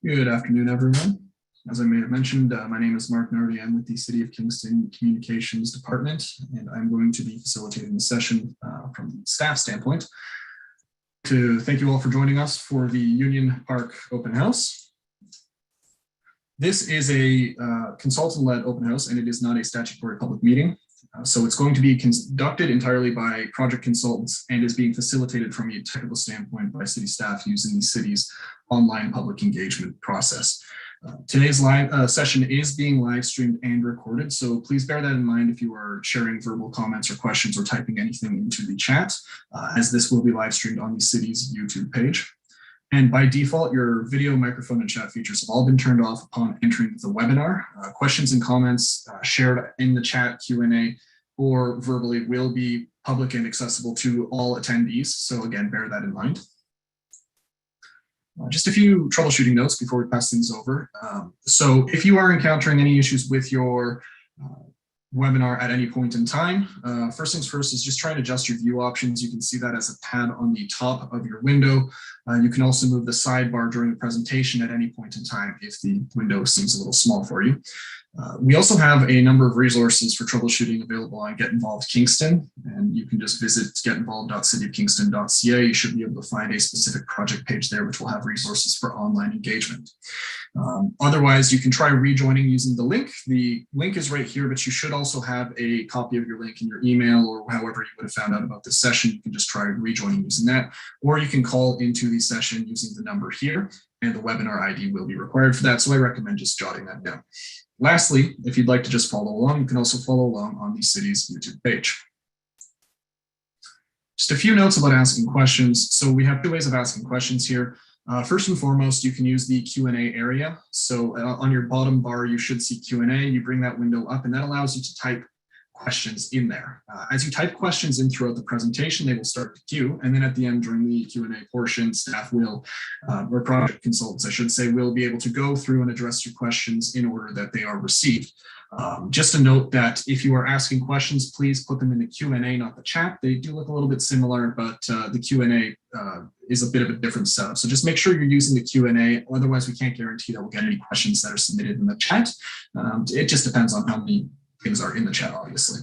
Good afternoon, everyone. As I may have mentioned, my name is Mark Nardi. I'm with the City of Kingston Communications Department, and I'm going to be facilitating the session from the staff standpoint. To thank you all for joining us for the Union Park Open House. This is a consultant-led open house, and it is not a statutory public meeting. So it's going to be conducted entirely by project consultants and is being facilitated from a technical standpoint by city staff using the city's online public engagement process. Today's live session is being live streamed and recorded, so please bear that in mind if you are sharing verbal comments or questions or typing anything into the chat, as this will be live streamed on the city's YouTube page. And by default, your video, microphone, and chat features have all been turned off upon entering the webinar. Questions and comments shared in the chat, Q&A, or verbally will be public and accessible to all attendees. So again, bear that in mind. Just a few troubleshooting notes before we pass things over. So if you are encountering any issues with your webinar at any point in time, first things first is just try and adjust your view options. You can see that as a tab on the top of your window. You can also move the sidebar during the presentation at any point in time if the window seems a little small for you. We also have a number of resources for troubleshooting available on Get Involved Kingston, and you can just visit getinvolved.cityofkingston.ca. You should be able to find a specific project page there, which will have resources for online engagement. Otherwise, you can try rejoining using the link. The link is right here, but you should also have a copy of your link in your email or however you would have found out about this session. You can just try rejoining using that, or you can call into the session using the number here, and the webinar ID will be required for that. So I recommend just jotting that down. Lastly, if you'd like to just follow along, you can also follow along on the city's YouTube page. Just a few notes about asking questions. So we have two ways of asking questions here. First and foremost, you can use the Q&A area. So on your bottom bar, you should see Q&A. You bring that window up, and that allows you to type questions in there. As you type questions in throughout the presentation, they will start to queue. And then at the end, during the Q&A portion, staff will, or project consultants, I should say, will be able to go through and address your questions in order that they are received. Just a note that if you are asking questions, please put them in the Q&A, not the chat. They do look a little bit similar, but the Q&A is a bit of a different setup. So just make sure you're using the Q&A. Otherwise, we can't guarantee that we'll get any questions that are submitted in the chat. It just depends on how many things are in the chat, obviously.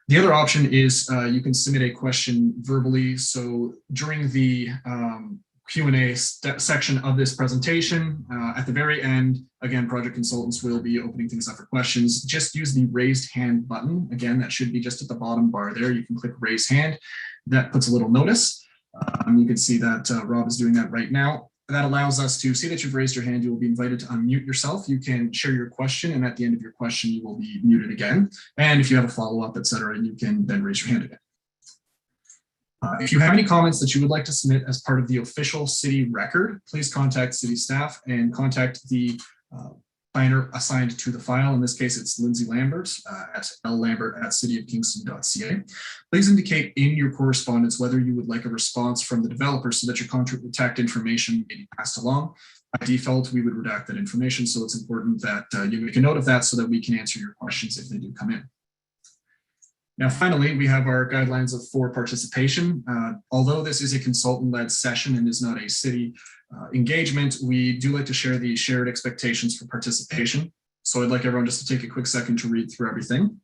The other option is you can submit a question verbally. So during the Q&A section of this presentation, at the very end, again, project consultants will be opening things up for questions. Just use the raised hand button. Again, that should be just at the bottom bar there. You can click raise hand. That puts a little notice. You can see that Rob is doing that right now. That allows us to see that you've raised your hand. You will be invited to unmute yourself. You can share your question, and at the end of your question, you will be muted again. And if you have a follow-up, etc., you can then raise your hand again. If you have any comments that you would like to submit as part of the official city record, please contact city staff and contact the planner assigned to the file. In this case, it's Lindsay Lambert at llambert@cityofkingston.ca. Please indicate in your correspondence whether you would like a response from the developer so that your contact information may be passed along. By default, we would redact that information, so it's important that you make a note of that so that we can answer your questions if they do come in. Now, finally, we have our guidelines for participation. Although this is a consultant-led session and is not a city engagement, we do like to share the shared expectations for participation. So I'd like everyone just to take a quick second to read through everything.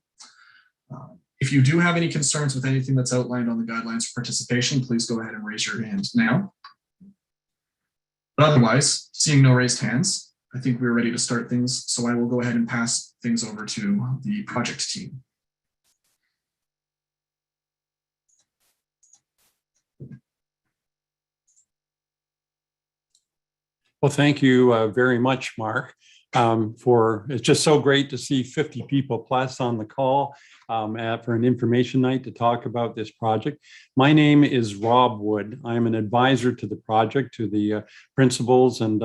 If you do have any concerns with anything that's outlined on the guidelines for participation, please go ahead and raise your hand now. But otherwise, seeing no raised hands, I think we're ready to start things. So I will go ahead and pass things over to the project team. Well, thank you very much, Mark. It's just so great to see 50 people plus on the call for an information night to talk about this project. My name is Rob Wood. I'm an advisor to the project, to the principals, and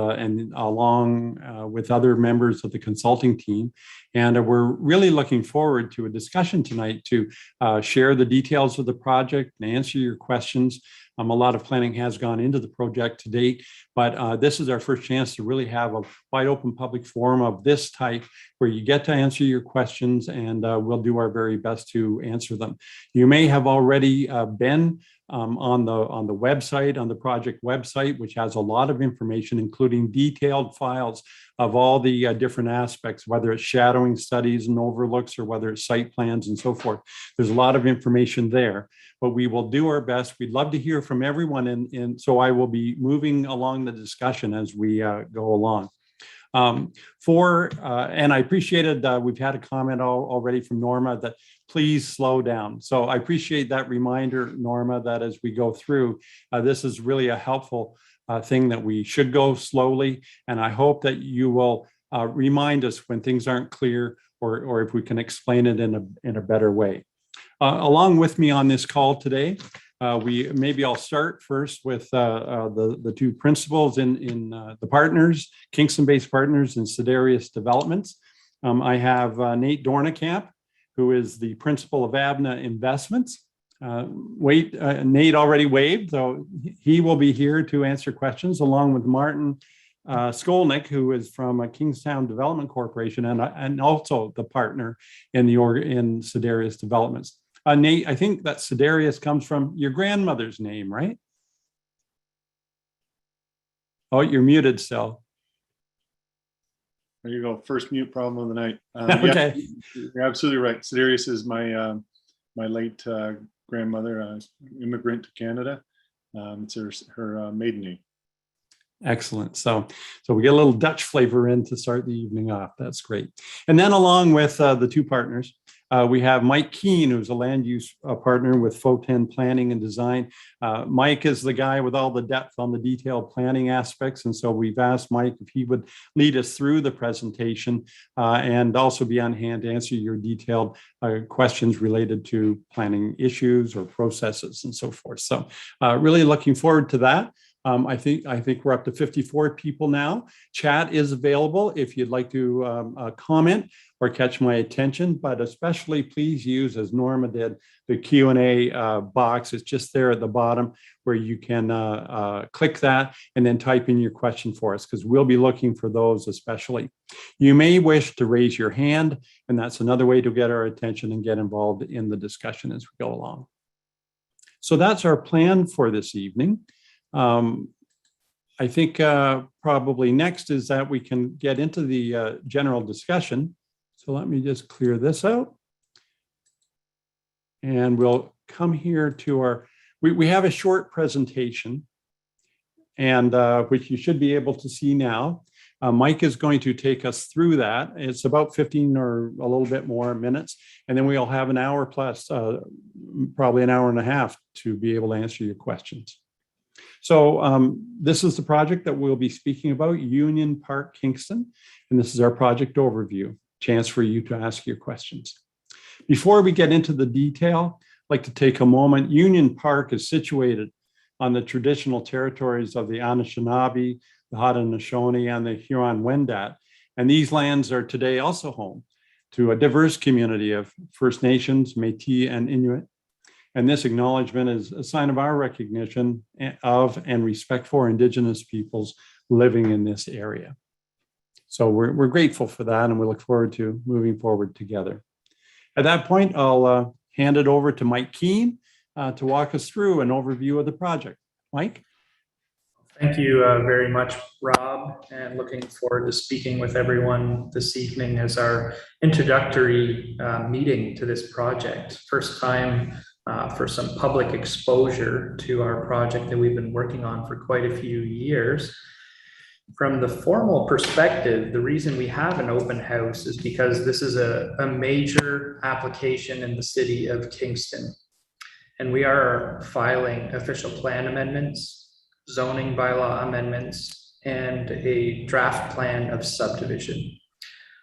along with other members of the consulting team. And we're really looking forward to a discussion tonight to share the details of the project and answer your questions. A lot of planning has gone into the project to date, but this is our first chance to really have a wide open public forum of this type where you get to answer your questions, and we'll do our very best to answer them. You may have already been on the website, on the project website, which has a lot of information, including detailed files of all the different aspects, whether it's shadowing studies and overlooks or whether it's site plans and so forth. There's a lot of information there, but we will do our best. We'd love to hear from everyone, and so I will be moving along the discussion as we go along. And I appreciated, we've had a comment already from Norma that please slow down. So I appreciate that reminder, Norma, that as we go through, this is really a helpful thing that we should go slowly. And I hope that you will remind us when things aren't clear, or if we can explain it in a better way. Along with me on this call today, maybe I'll start first with the two principals in the partners, Kingston-based partners in Sidarius Developments. I have Nate Dornekamp, who is the principal of ABNA Investments. Nate already waved, so he will be here to answer questions, along with Martin Skolnick, who is from Kingstown Development Corporation and also the partner in Sidarius Developments. Nate, I think that Sidarius comes from your grandmother's name, right? Oh, you're muted still. There you go. First mute problem of the night. Okay. Yeah, you're absolutely right. Sidarius is my my late grandmother, immigrant to Canada. It's her maiden name. Excellent. So we get a little Dutch flavor in to start the evening off. That's great. And then along with the two partners, we have Mike Keene, who's a land use partner with FO10 Planning and Design. Mike is the guy with all the depth on the detailed planning aspects. And so we've asked Mike if he would lead us through the presentation and also be on hand to answer your detailed questions related to planning issues or processes and so forth. So really looking forward to that. I think we're up to 54 people now. Chat is available if you'd like to comment or catch my attention, but especially please use, as Norma did, the Q&A box. It's just there at the bottom where you can click that and then type in your question for us, because we'll be looking for those especially. You may wish to raise your hand, and that's another way to get our attention and get involved in the discussion as we go along. So that's our plan for this evening. I think probably next is that we can get into the general discussion. So let me just clear this out. And we'll come here to we have a short presentation, and which you should be able to see now. Mike is going to take us through that. It's about 15 or a little bit more minutes. And then we'll have an hour plus, probably an hour and a half to be able to answer your questions. So this is the project that we'll be speaking about, Union Park, Kingston. And this is our project overview, chance for you to ask your questions. Before we get into the detail, I'd like to take a moment. Union Park is situated on the traditional territories of the Anishinaabe, the Haudenosaunee, and the Huron-Wendat. And these lands are today also home to a diverse community of First Nations, Métis, and Inuit. And this acknowledgement is a sign of our recognition of and respect for Indigenous peoples living in this area. So we're grateful for that, and we look forward to moving forward together. At that point, I'll hand it over to Mike Keene to walk us through an overview of the project. Mike? Thank you very much, Rob, and looking forward to speaking with everyone this evening as our introductory meeting to this project. First time for some public exposure to our project that we've been working on for quite a few years. From the formal perspective, the reason we have an open house is because this is a major application in the city of Kingston. And we are filing official plan amendments, zoning bylaw amendments, and a draft plan of subdivision.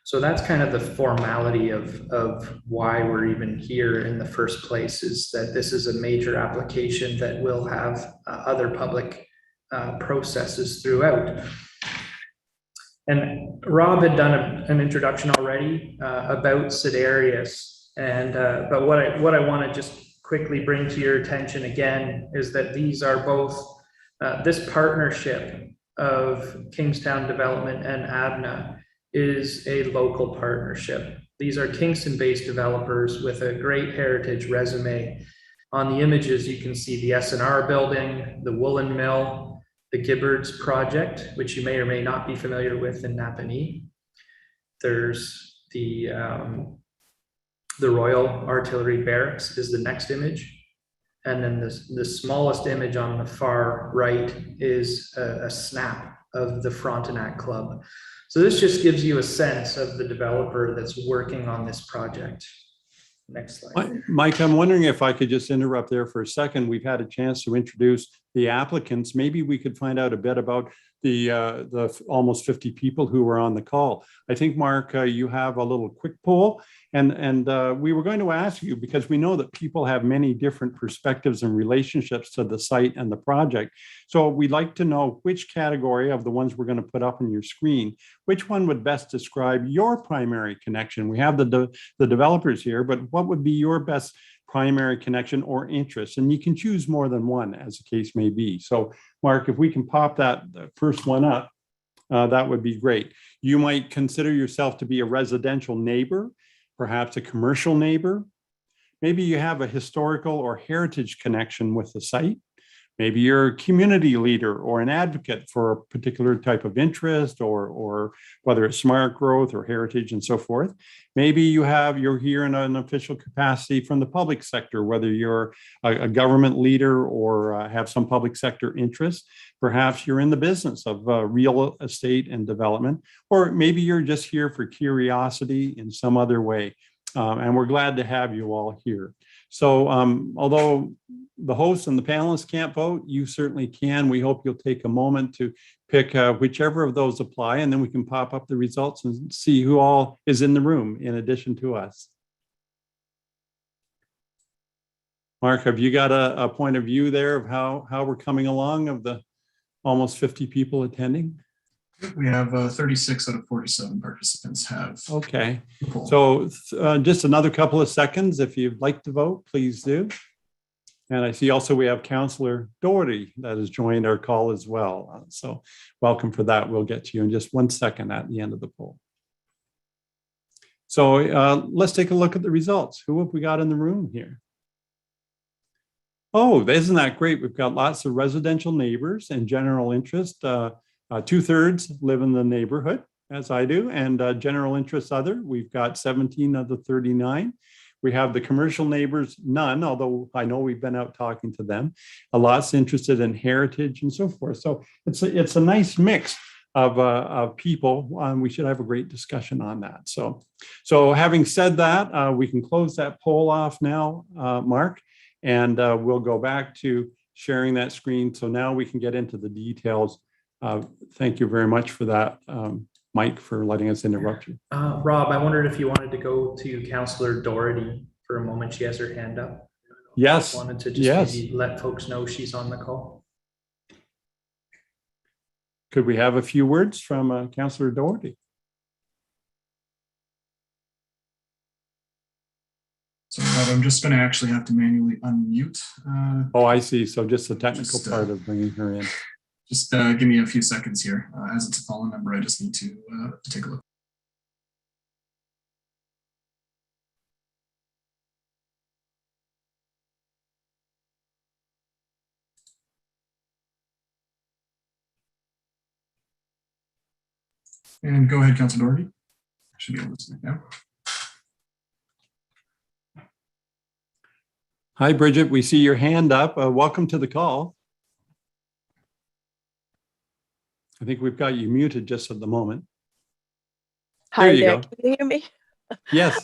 So that's kind of the formality of why we're even here in the first place, is that this is a major application that will have other public processes throughout. And Rob had done an introduction already about Sidarius, and but what I want to just quickly bring to your attention again is that these are both this partnership of Kingstown Development and ABNA is a local partnership. These are Kingston-based developers with a great heritage resume On the images, you can see the S&R building, the woolen mill, the Gibbards project, which you may or may not be familiar with in Napanee. There's the Royal Artillery Barracks is the next image. And then the smallest image on the far right is a snap of the Frontenac Club. So this just gives you a sense of the developer that's working on this project. Next slide. Mike, I'm wondering if I could just interrupt there for a second. We've had a chance to introduce the applicants. Maybe we could find out a bit about the almost 50 people who were on the call. I think, Mark, you have a little quick poll, and we were going to ask you, because we know that people have many different perspectives and relationships to the site and the project. So we'd like to know which category of the ones we're going to put up on your screen, which one would best describe your primary connection. We have the developers here, but what would be your best primary connection or interest? And you can choose more than one, as the case may be. So Mark, if we can pop that first one up, that would be great. You might consider yourself to be a residential neighbor, perhaps a commercial neighbor. Maybe you have a historical or heritage connection with the site. Maybe you're a community leader or an advocate for a particular type of interest, or whether it's smart growth or heritage and so forth. Maybe you're here in an official capacity from the public sector, whether you're a government leader or have some public sector interest. Perhaps you're in the business of real estate and development, or maybe you're just here for curiosity in some other way. And we're glad to have you all here. So although the hosts and the panelists can't vote, you certainly can. We hope you'll take a moment to pick whichever of those apply, and then we can pop up the results and see who all is in the room in addition to us. Mark, have you got a point of view there of how we're coming along of the almost 50 people attending? We have 36 out of 47 participants have. Okay, so just another couple of seconds. If you'd like to vote, please do. And I see also we have Councillor Doherty that has joined our call as well. So welcome for that. We'll get to you in just 1 second at the end of the poll. So let's take a look at the results. Who have we got in the room here? Oh, isn't that great? We've got lots of residential neighbors and general interest. 2/3 live in the neighborhood, as I do, and general interest other. We've got 17 of the 39. We have the commercial neighbors, none, although I know we've been out talking to them. A lot's interested in heritage and so forth. So it's a nice mix of people. We should have a great discussion on that. So having said that, we can close that poll off now, Mark, and we'll go back to sharing that screen. So now we can get into the details. Thank you very much for that, Mike, for letting us interrupt you. Rob, I wondered if you wanted to go to Councillor Doherty for a moment. She has her hand up. Yes. Wanted to just maybe let folks know she's on the call. Could we have a few words from Councillor Doherty? So I'm just going to actually have to manually unmute. Oh, I see. So just the technical part of bringing her in. Just give me a few seconds here. As it's a fallen number, I just need to take a look. And go ahead, Councilor Doherty. I should be able to see it now. Hi, Bridget. We see your hand up. Welcome to the call. I think we've got you muted just at the moment. Hi there. Can you hear me? Yes.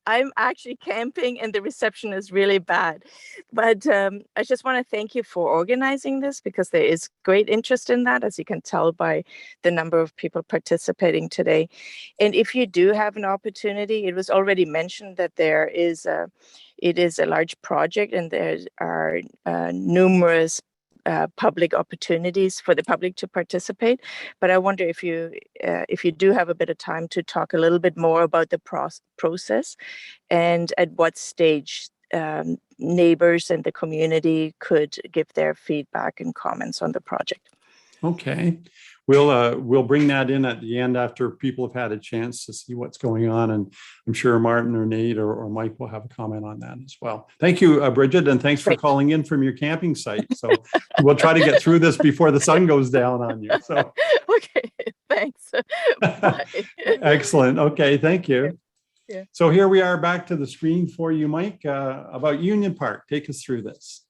I'm actually camping and the reception is really bad. But I just want to thank you for organizing this, because there is great interest in that, as you can tell by the number of people participating today. And if you do have an opportunity, it was already mentioned that it is a large project and there are numerous public opportunities for the public to participate. But I wonder if you do have a bit of time to talk a little bit more about the process and at what stage neighbors and the community could give their feedback and comments on the project. Okay. we'll bring that in at the end after people have had a chance to see what's going on. And I'm sure Martin or Nate or Mike will have a comment on that as well. Thank you, Bridget, and thanks for Great. calling in from your camping site. So we'll try to get through this before the sun goes down on you. So Okay, thanks. Bye. excellent. Okay, thank you. Yeah. So here we are back to the screen for you, Mike, about Union Park. Take us through this.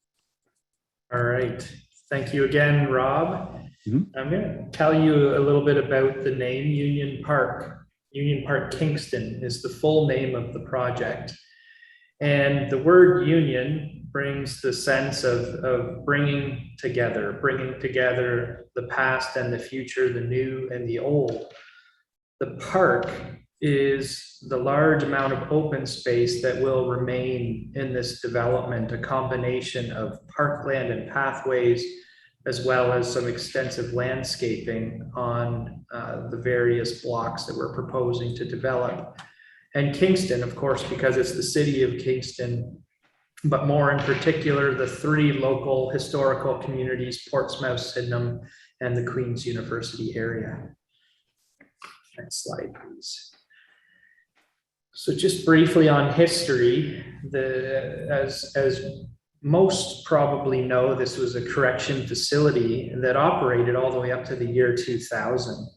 All right. Thank you again, Rob. Mhm. I'm going to tell you a little bit about the name Union Park. Union Park Kingston is the full name of the project. And the word union brings the sense of bringing together the past and the future, the new and the old. The park is the large amount of open space that will remain in this development, a combination of parkland and pathways, as well as some extensive landscaping on the various blocks that we're proposing to develop. And Kingston, of course, because it's the city of Kingston, but more in particular, the three local historical communities, Portsmouth, Sydenham, and the Queen's University area. Next slide, please. So just briefly on history, as most probably know, this was a correction facility that operated all the way up to the year 2000.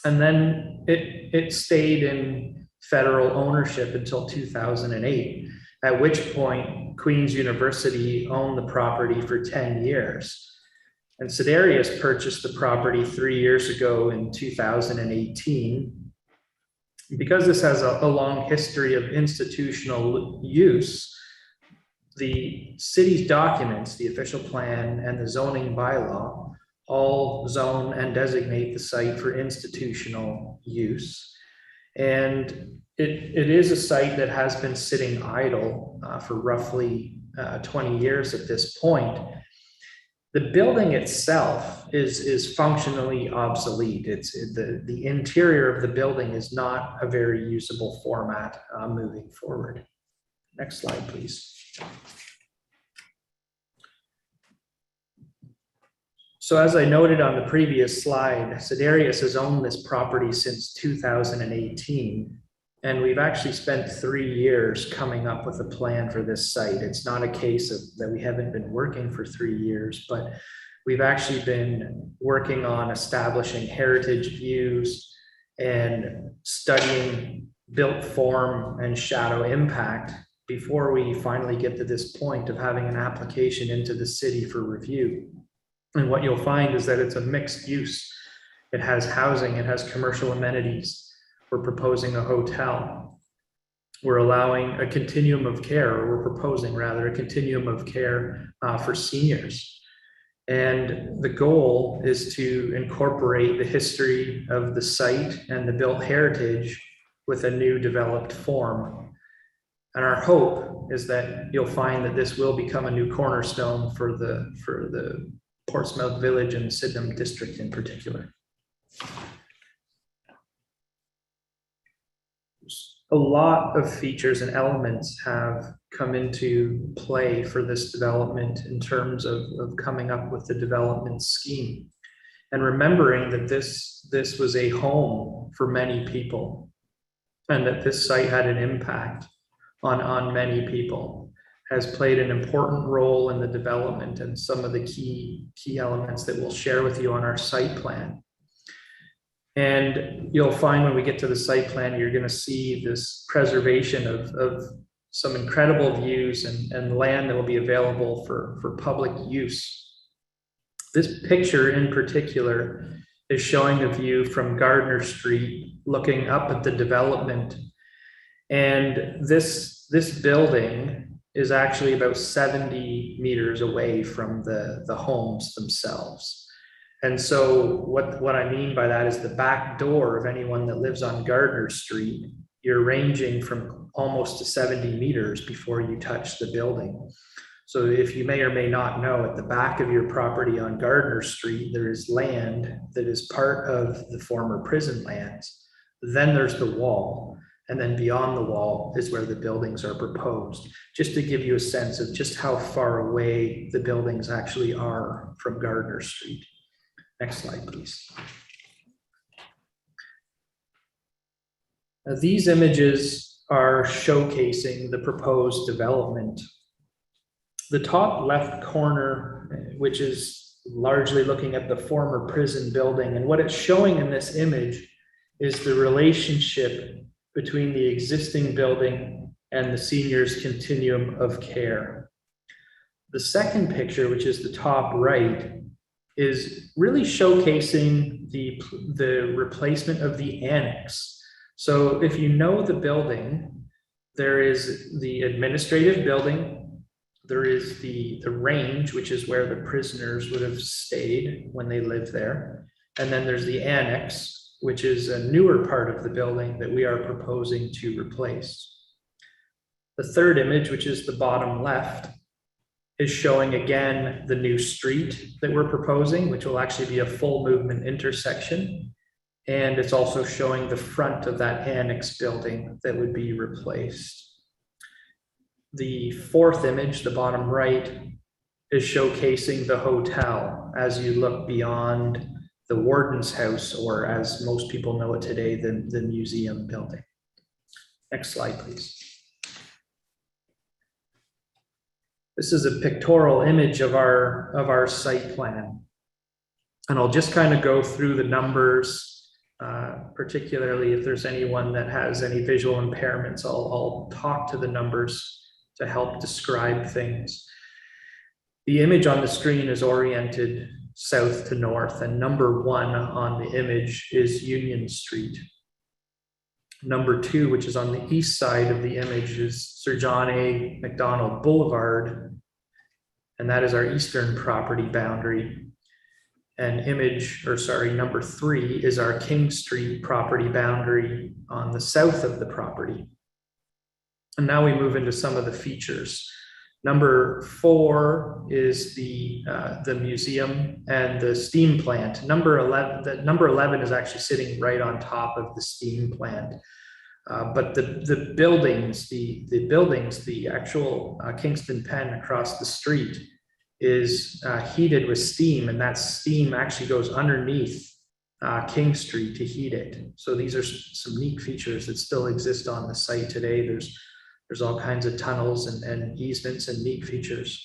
And then it stayed in federal ownership until 2008, at which point Queen's University owned the property for 10 years. And Sedarius purchased the property 3 years ago in 2018. Because this has a long history of institutional use, the city's documents, the official plan and the zoning bylaw, all zone and designate the site for institutional use. And it is a site that has been sitting idle for roughly 20 years at this point. The building itself is functionally obsolete. The interior of the building is not a very usable format moving forward. Next slide, please. So as I noted on the previous slide, Sedarius has owned this property since 2018. And we've actually spent 3 years coming up with a plan for this site. It's not a case of that we haven't been working for 3 years, but we've actually been working on establishing heritage views and studying built form and shadow impact before we finally get to this point of having an application into the city for review. And what you'll find is that it's a mixed use. It has housing, it has commercial amenities. We're proposing a hotel. We're allowing a continuum of care, or we're proposing rather a continuum of care for seniors. And the goal is to incorporate the history of the site and the built heritage with a new developed form. And our hope is that you'll find that this will become a new cornerstone for the Portsmouth Village and Sydenham district in particular. A lot of features and elements have come into play for this development in terms of coming up with the development scheme. And remembering that this was a home for many people, and that this site had an impact on many people, has played an important role in the development and some of the key elements that we'll share with you on our site plan. And you'll find when we get to the site plan, you're going to see this preservation of some incredible views and land that will be available for public use. This picture in particular is showing a view from Gardner Street, looking up at the development. And this building is actually about 70 meters away from the homes themselves. And so what I mean by that is the back door of anyone that lives on Gardner Street, you're ranging from almost to 70 meters before you touch the building. So if you may or may not know, at the back of your property on Gardner Street, there is land that is part of the former prison lands. Then there's the wall. And then beyond the wall is where the buildings are proposed, just to give you a sense of just how far away the buildings actually are from Gardner Street. Next slide, please. Now, these images are showcasing the proposed development. The top left corner, which is largely looking at the former prison building, and what it's showing in this image is the relationship between the existing building and the seniors' continuum of care. The second picture, which is the top right, is really showcasing the replacement of the annex. So if you know the building, there is the administrative building, there is the range, which is where the prisoners would have stayed when they lived there. And then there's the annex, which is a newer part of the building that we are proposing to replace. The third image, which is the bottom left, is showing again the new street that we're proposing, which will actually be a full movement intersection. And it's also showing the front of that annex building that would be replaced. The fourth image, the bottom right, is showcasing the hotel as you look beyond the warden's house, or as most people know it today, the museum building. Next slide, please. This is a pictorial image of our site plan. And I'll just kind of go through the numbers, particularly if there's anyone that has any visual impairments, I'll talk to the numbers to help describe things. The image on the screen is oriented south to north, and number 1 on the image is Union Street. Number 2, which is on the east side of the image, is Sir John A. Macdonald Boulevard, and that is our eastern property boundary. And number 3 is our King Street property boundary on the south of the property. And now we move into some of the features. Number 4 is the museum and the steam plant. Number 11 is actually sitting right on top of the steam plant. But the buildings, the actual Kingston Pen across the street is heated with steam, and that steam actually goes underneath King Street to heat it. So these are some neat features that still exist on the site today. There's all kinds of tunnels and easements and neat features.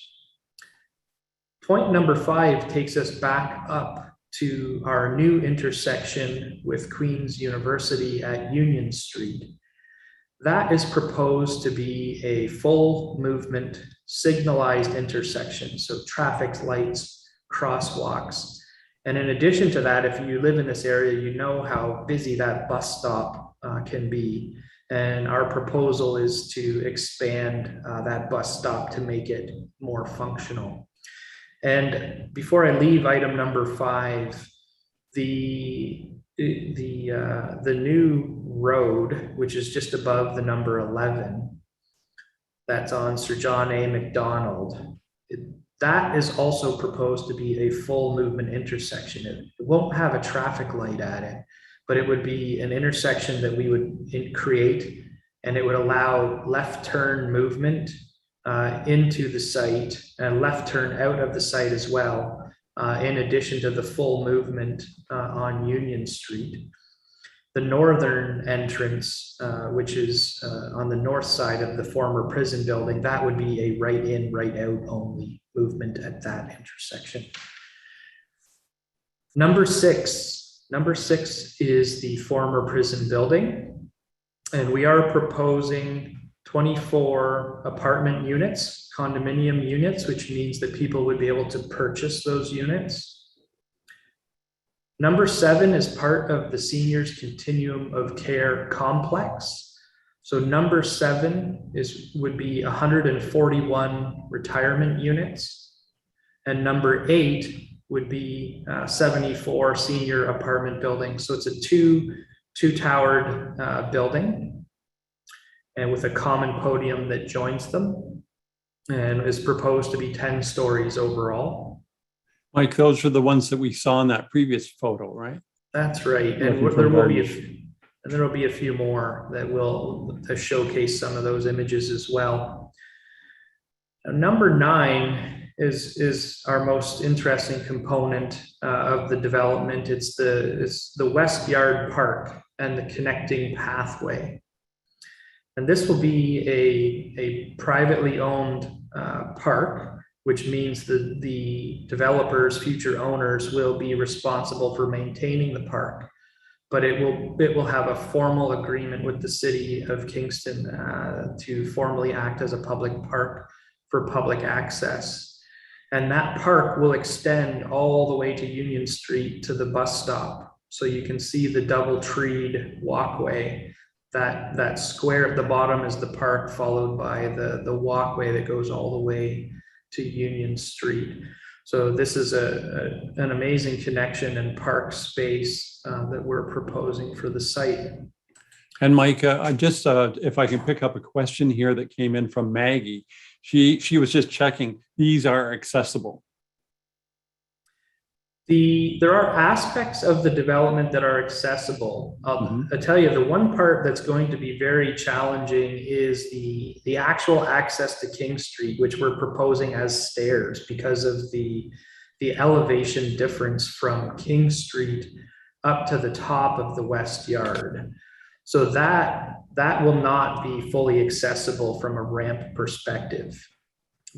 Point number 5 takes us back up to our new intersection with Queen's University at Union Street. That is proposed to be a full movement signalized intersection, so traffic lights, crosswalks. And in addition to that, if you live in this area, you know how busy that bus stop can be. And our proposal is to expand that bus stop to make it more functional. And before I leave item number 5, the new road, which is just above the number 11, that's on Sir John A. Macdonald, that is also proposed to be a full movement intersection. It won't have a traffic light at it, but it would be an intersection that we would create, and it would allow left turn movement into the site and left turn out of the site as well, in addition to the full movement on Union Street. The northern entrance, which is on the north side of the former prison building, that would be a right in, right out only movement at that intersection. Number 6 is the former prison building, and we are proposing 24 apartment units, condominium units, which means that people would be able to purchase those units. Number 7 is part of the seniors continuum of care complex. So number 7 would be 141 retirement units, and number 8 would be 74 senior apartment buildings. So it's a two-towered building, and with a common podium that joins them, and is proposed to be 10 stories overall. Mike, those are the ones that we saw in that previous photo, right? That's right. And there will be a few more that will showcase some of those images as well. Now, number 9 is our most interesting component of the development. It's the West Yard Park and the connecting pathway. And this will be a privately owned park, which means that the developers, future owners, will be responsible for maintaining the park. But it will have a formal agreement with the city of Kingston to formally act as a public park for public access. And that park will extend all the way to Union Street to the bus stop. So you can see the double treed walkway. That square at the bottom is the park, followed by the walkway that goes all the way to Union Street. So this is an amazing connection and park space that we're proposing for the site. And Mike, I just, if I can pick up a question here that came in from Maggie, she was just checking, these are accessible. There are aspects of the development that are accessible. I'll tell you, the one part that's going to be very challenging is the actual access to King Street, which we're proposing as stairs because of the elevation difference from King Street up to the top of the West Yard. So that will not be fully accessible from a ramp perspective.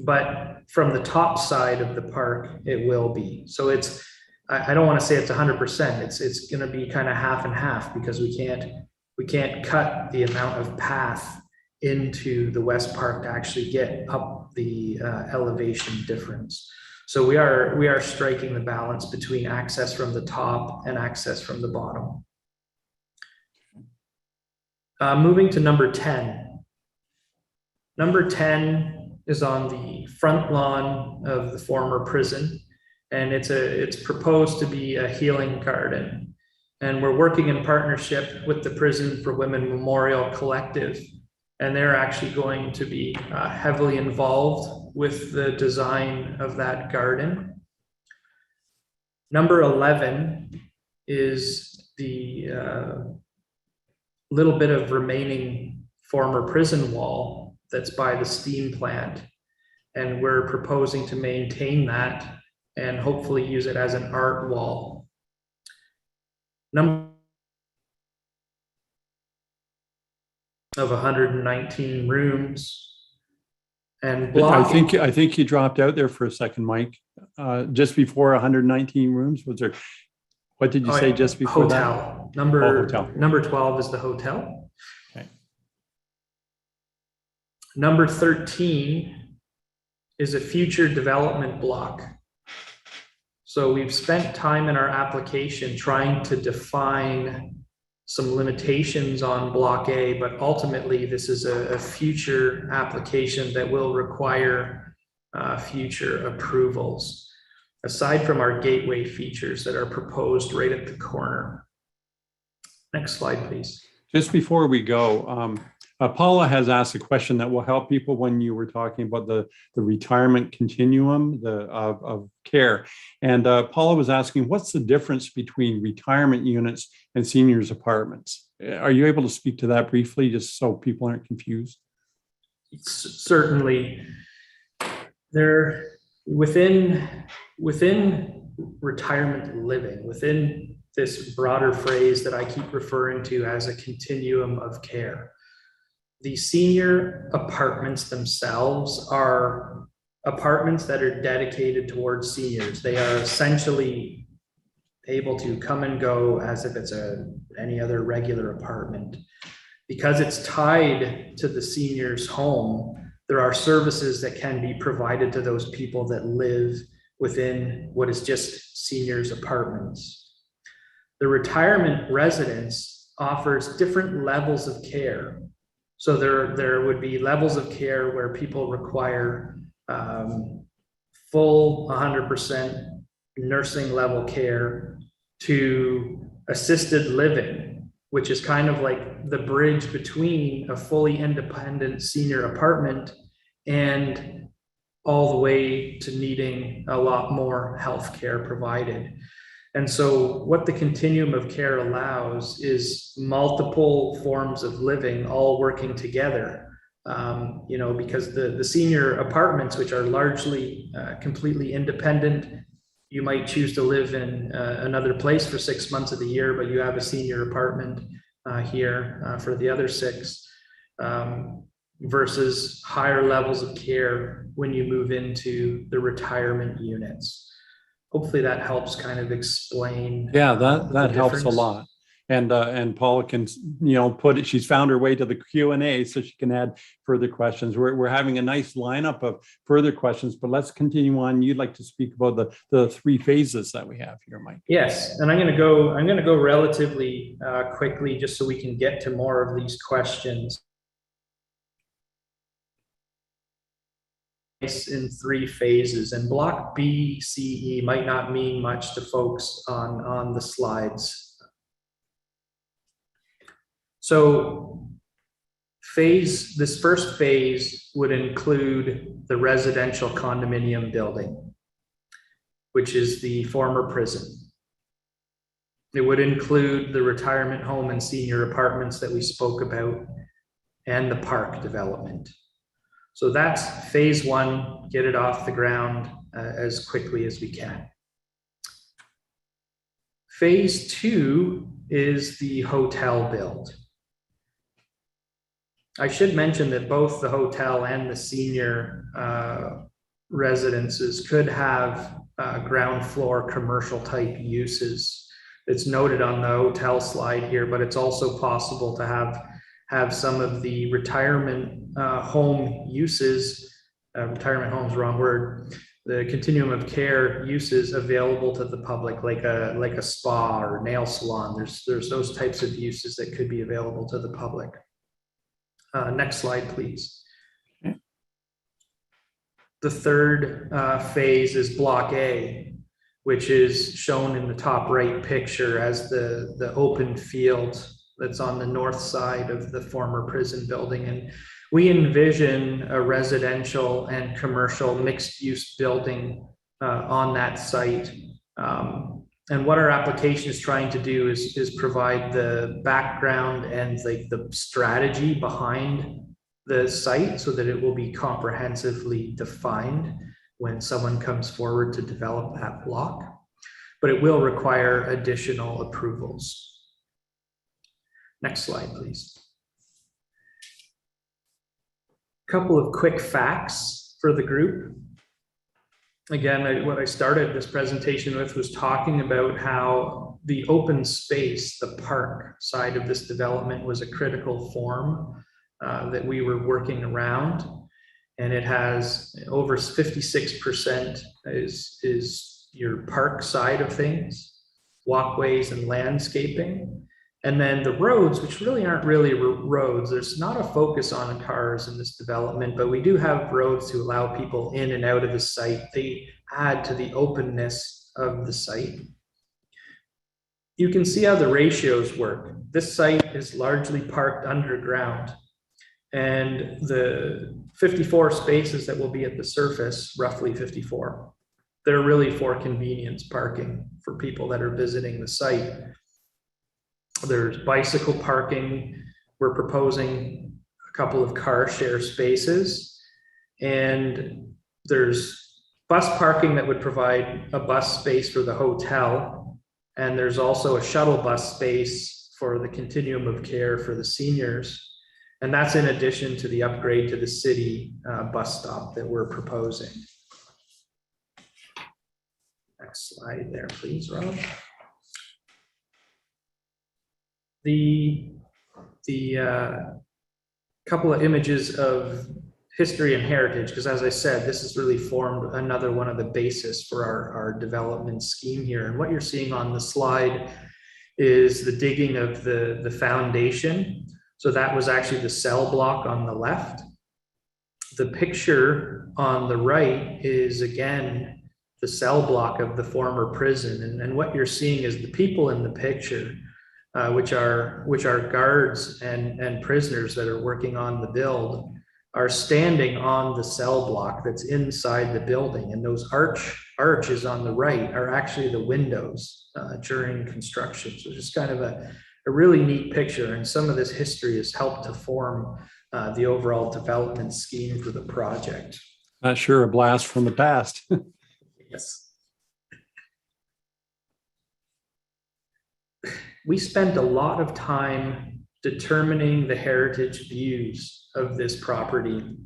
But from the top side of the park, it will be. So I don't want to say it's 100%. It's going to be kind of half and half because we can't cut the amount of path into the West Park to actually get up the elevation difference. So we are striking the balance between access from the top and access from the bottom. Moving to number 10. Number 10 is on the front lawn of the former prison. And it's proposed to be a healing garden. And we're working in partnership with the Prison for Women Memorial Collective. And they're actually going to be heavily involved with the design of that garden. Number 11 is the little bit of remaining former prison wall that's by the steam plant. And we're proposing to maintain that and hopefully use it as an art wall. Number of 119 rooms and blocking. I think you dropped out there for a second, Mike. Just before 119 rooms, was there? What did you say just before hotel. that? Hotel. Number 12 is the hotel. Okay. Number 13 is a future development block. So we've spent time in our application trying to define some limitations on Block A, but ultimately this is a future application that will require future approvals, aside from our gateway features that are proposed right at the corner. Next slide, please. Just before we go, Paula has asked a question that will help people when you were talking about the retirement continuum of care. And Paula was asking, what's the difference between retirement units and seniors apartments? Are you able to speak to that briefly, just so people aren't confused? Certainly. They're within retirement living, within this broader phrase that I keep referring to as a continuum of care. The senior apartments themselves are apartments that are dedicated towards seniors. They are essentially able to come and go as if it's any other regular apartment. Because it's tied to the senior's home, there are services that can be provided to those people that live within what is just seniors' apartments. The retirement residence offers different levels of care. So there would be levels of care where people require full 100% nursing level care to assisted living, which is kind of like the bridge between a fully independent senior apartment and all the way to needing a lot more health care provided. And so what the continuum of care allows is multiple forms of living all working together. You know, because the senior apartments, which are largely completely independent, you might choose to live in another place for 6 months of the year, but you have a senior apartment here for the other 6, versus higher levels of care when you move into the retirement units. Hopefully that helps kind of explain. Yeah, that helps a difference. lot. And Paula can, you know, put it, she's found her way to the Q&A so she can add further questions. We're having a nice lineup of further questions, but let's continue on. You'd like to speak about the 3 phases that we have here, Mike. Yes, and I'm going to go relatively quickly just so we can get to more of these questions. In 3 phases, and block B, C, E might not mean much to folks on the slides. So this first phase would include the residential condominium building, which is the former prison. It would include the retirement home and senior apartments that we spoke about, and the park development. So that's phase 1, get it off the ground as quickly as we can. Phase 2 is the hotel build. I should mention that both the hotel and the senior residences could have ground floor commercial type uses. It's noted on the hotel slide here, but it's also possible to have some of the retirement home uses, retirement home is the wrong word, the continuum of care uses available to the public, like a spa or nail salon. There's those types of uses that could be available to the public. Next slide, please. Okay. The third phase is block A, which is shown in the top right picture as the open field that's on the north side of the former prison building. And we envision a residential and commercial mixed use building on that site. And what our application is trying to do is provide the background and like the strategy behind the site so that it will be comprehensively defined when someone comes forward to develop that block. But it will require additional approvals. Next slide, please. A couple of quick facts for the group. Again, what I started this presentation with was talking about how the open space, the park side of this development was a critical form that we were working around. And it has over 56% is your park side of things, walkways and landscaping. And then the roads, which really aren't really roads, there's not a focus on cars in this development, but we do have roads to allow people in and out of the site. They add to the openness of the site. You can see how the ratios work. This site is largely parked underground, and the 54 spaces that will be at the surface, roughly 54, they're really for convenience parking for people that are visiting the site. There's bicycle parking. We're proposing a couple of car share spaces, and there's bus parking that would provide a bus space for the hotel. And there's also a shuttle bus space for the continuum of care for the seniors. And that's in addition to the upgrade to the city bus stop that we're proposing. Next slide there, please, Rob. The couple of images of history and heritage, because as I said, this has really formed another one of the basis for our development scheme here. And what you're seeing on the slide is the digging of the foundation. So that was actually the cell block on the left. The picture on the right is, again, the cell block of the former prison. And what you're seeing is the people in the picture, which are guards and prisoners that are working on the build, are standing on the cell block that's inside the building. And those arches on the right are actually the windows during construction. So just kind of a really neat picture. And some of this history has helped to form the overall development scheme for the project. Sure, a blast from the past. Yes. We spent a lot of time determining the heritage views of this property,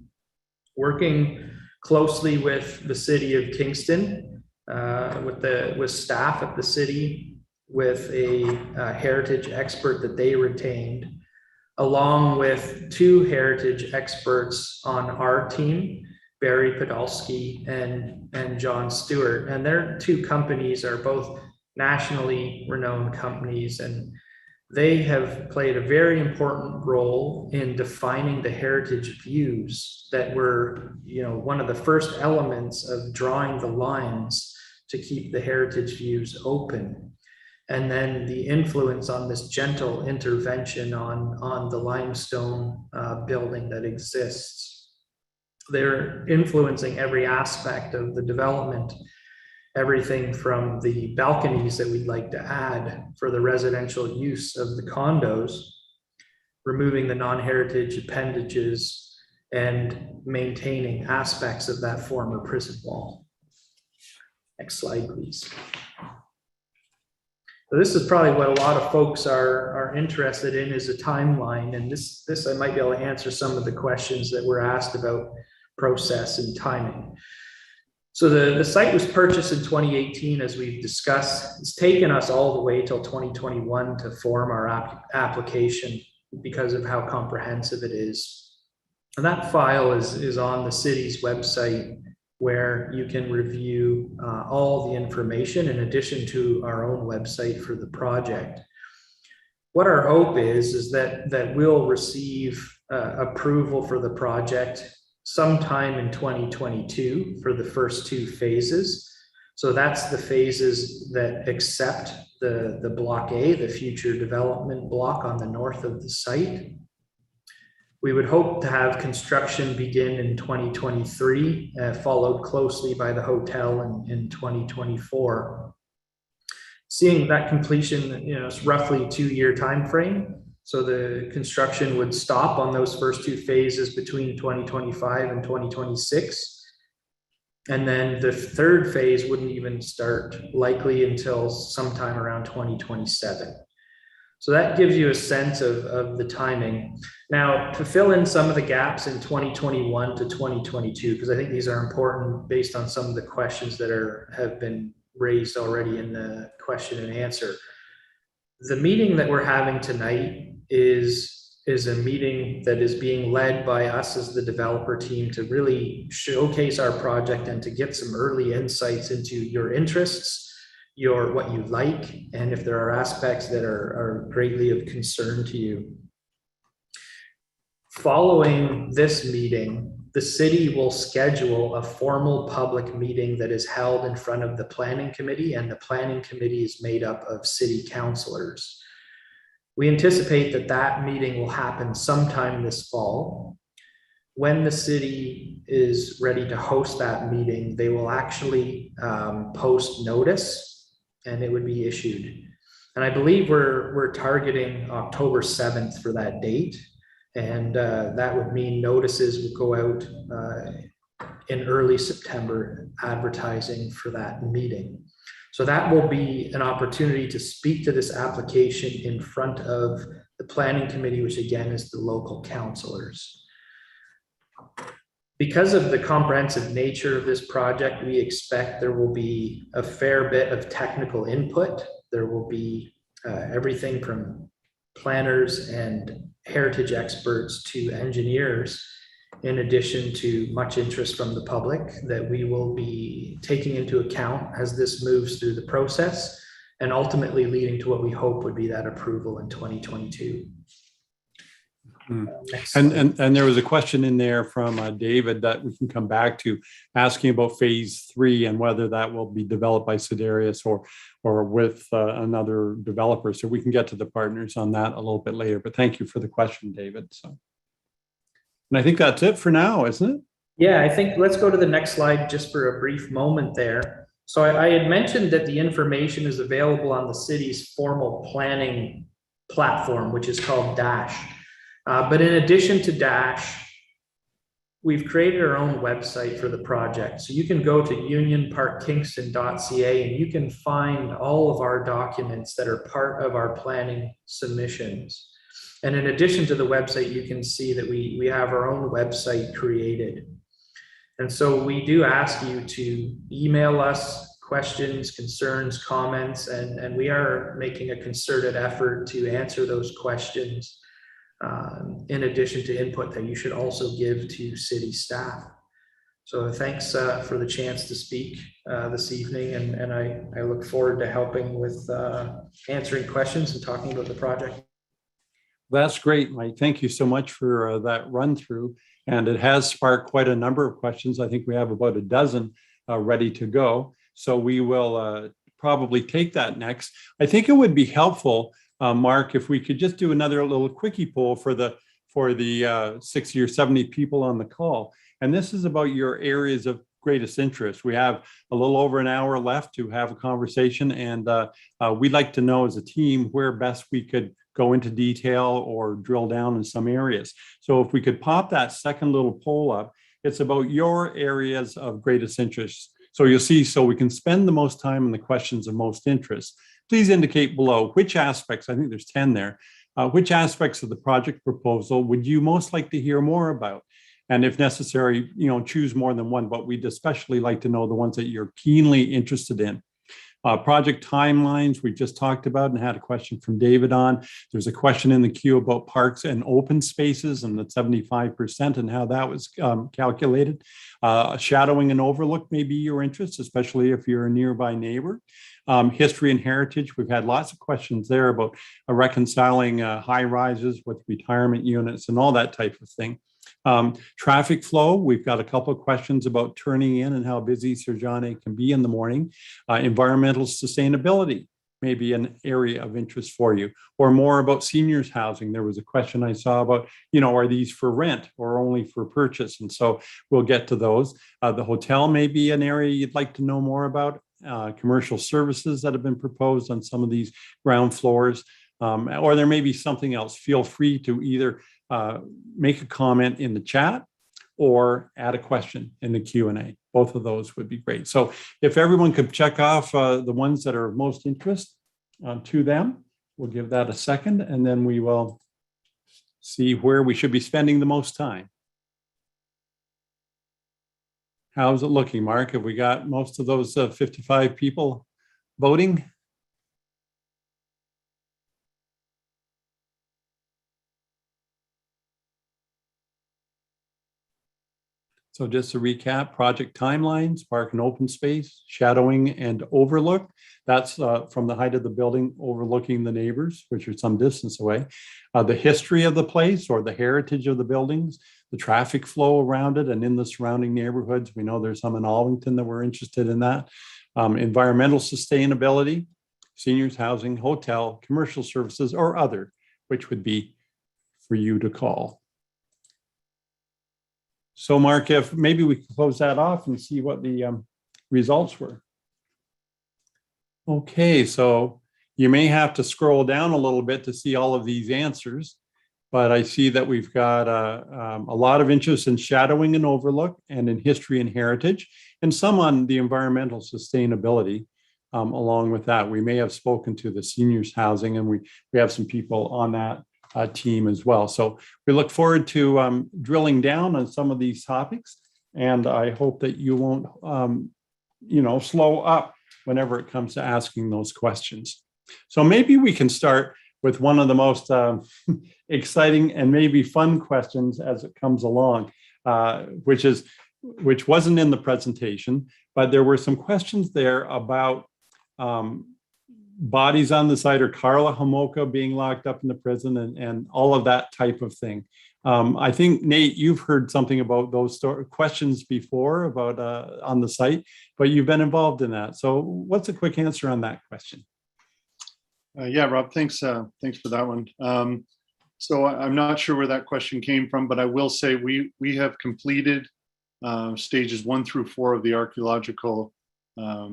working closely with the city of Kingston, with staff at the city, with a heritage expert that they retained, along with two heritage experts on our team, Barry Podolsky and John Stewart. And their two companies are both nationally renowned companies, and they have played a very important role in defining the heritage views that were, one of the first elements of drawing the lines to keep the heritage views open. And then the influence on this gentle intervention on the limestone building that exists. They're influencing every aspect of the development, everything from the balconies that we'd like to add for the residential use of the condos, removing the non-heritage appendages, and maintaining aspects of that former prison wall. Next slide, please. So this is probably what a lot of folks are interested in, is a timeline. And this I might be able to answer some of the questions that were asked about process and timing. So the site was purchased in 2018, as we've discussed. It's taken us all the way till 2021 to form our application because of how comprehensive it is. And that file is on the city's website, where you can review all the information in addition to our own website for the project. What our hope is that we'll receive approval for the project sometime in 2022 for the first two phases. So that's the phases that accept the block A, the future development block on the north of the site. We would hope to have construction begin in 2023, followed closely by the hotel in 2024. Seeing that completion, it's roughly a 2-year time frame. So the construction would stop on those first two phases between 2025 and 2026. And then the third phase wouldn't even start likely until sometime around 2027. So that gives you a sense of the timing. Now, to fill in some of the gaps in 2021 to 2022, because I think these are important based on some of the questions that have been raised already in the question and answer. The meeting that we're having tonight is a meeting that is being led by us as the developer team to really showcase our project and to get some early insights into your interests, what you like, and if there are aspects that are greatly of concern to you. Following this meeting, the city will schedule a formal public meeting that is held in front of the planning committee, and the planning committee is made up of city councilors. We anticipate that meeting will happen sometime this fall. When the city is ready to host that meeting, they will actually post notice, and it would be issued. And I believe we're targeting October 7th for that date. And that would mean notices would go out in early September, advertising for that meeting. So that will be an opportunity to speak to this application in front of the planning committee, which again is the local councilors. Because of the comprehensive nature of this project, we expect there will be a fair bit of technical input. There will be everything from planners and heritage experts to engineers, in addition to much interest from the public that we will be taking into account as this moves through the process, and ultimately leading to what we hope would be that approval in 2022. And there was a question in there from David that we can come back to, asking about phase 3 and whether that will be developed by Sidarius or with another developer. So we can get to the partners on that a little bit later. But thank you for the question, David. And I think that's it for now, isn't it? Yeah, I think let's go to the next slide just for a brief moment there. So I had mentioned that the information is available on the city's formal planning platform, which is called Dash. But in addition to Dash, we've created our own website for the project. So you can go to unionparkkingston.ca and you can find all of our documents that are part of our planning submissions. And in addition to the website, you can see that we have our own website created. And so we do ask you to email us questions, concerns, comments, and we are making a concerted effort to answer those questions, in addition to input that you should also give to city staff. So thanks for the chance to speak this evening, and I look forward to helping with answering questions and talking about the project. That's great, Mike. Thank you so much for that run through. And it has sparked quite a number of questions. I think we have about a dozen ready to go. So we will probably take that next. I think it would be helpful, Mark, if we could just do another little quickie poll for the 60 or 70 people on the call. And this is about your areas of greatest interest. We have a little over an hour left to have a conversation, and we'd like to know as a team where best we could go into detail or drill down in some areas. So if we could pop that second little poll up, it's about your areas of greatest interest. So you'll see, so we can spend the most time on the questions of most interest. Please indicate below which aspects, I think there's 10 there, which aspects of the project proposal would you most like to hear more about? And if necessary, choose more than one, but we'd especially like to know the ones that you're keenly interested in. Project timelines, we just talked about and had a question from David on. There's a question in the queue about parks and open spaces and the 75% and how that was calculated. Shadowing and overlook may be your interest, especially if you're a nearby neighbor. History and heritage, we've had lots of questions there about reconciling high rises with retirement units and all that type of thing. Traffic flow, we've got a couple of questions about turning in and how busy Serjane can be in the morning. Environmental sustainability may be an area of interest for you, or more about seniors housing. There was a question I saw about, are these for rent or only for purchase? And so we'll get to those. The hotel may be an area you'd like to know more about. Commercial services that have been proposed on some of these ground floors, or there may be something else. Feel free to either make a comment in the chat or add a question in the Q&A. Both of those would be great. So if everyone could check off the ones that are of most interest to them, we'll give that a second, and then we will see where we should be spending the most time. How's it looking, Mark? Have we got most of those 55 people voting? So just to recap, project timelines, park and open space, shadowing and overlook. That's from the height of the building overlooking the neighbors, which are some distance away. The history of the place or the heritage of the buildings, the traffic flow around it and in the surrounding neighborhoods. We know there's some in Alvington that we're interested in that. Environmental sustainability, seniors housing, hotel, commercial services, or other, which would be for you to call. So Mark, if maybe we can close that off and see what the results were. Okay, so you may have to scroll down a little bit to see all of these answers, but I see that we've got a lot of interest in shadowing and overlook and in history and heritage, and some on the environmental sustainability. Along with that, we may have spoken to the seniors housing, and we have some people on that team as well. So we look forward to drilling down on some of these topics, and I hope that you won't, slow up whenever it comes to asking those questions. So maybe we can start with one of the most exciting and maybe fun questions as it comes along, which wasn't in the presentation, but there were some questions there about bodies on the site, or Carla Homolka being locked up in the prison, and all of that type of thing. I think, Nate, you've heard something about those questions before about on the site, but you've been involved in that. So what's a quick answer on that question? Yeah, Rob, thanks for that one. So I'm not sure where that question came from, but I will say we have completed stages 1 through 4 of the archaeological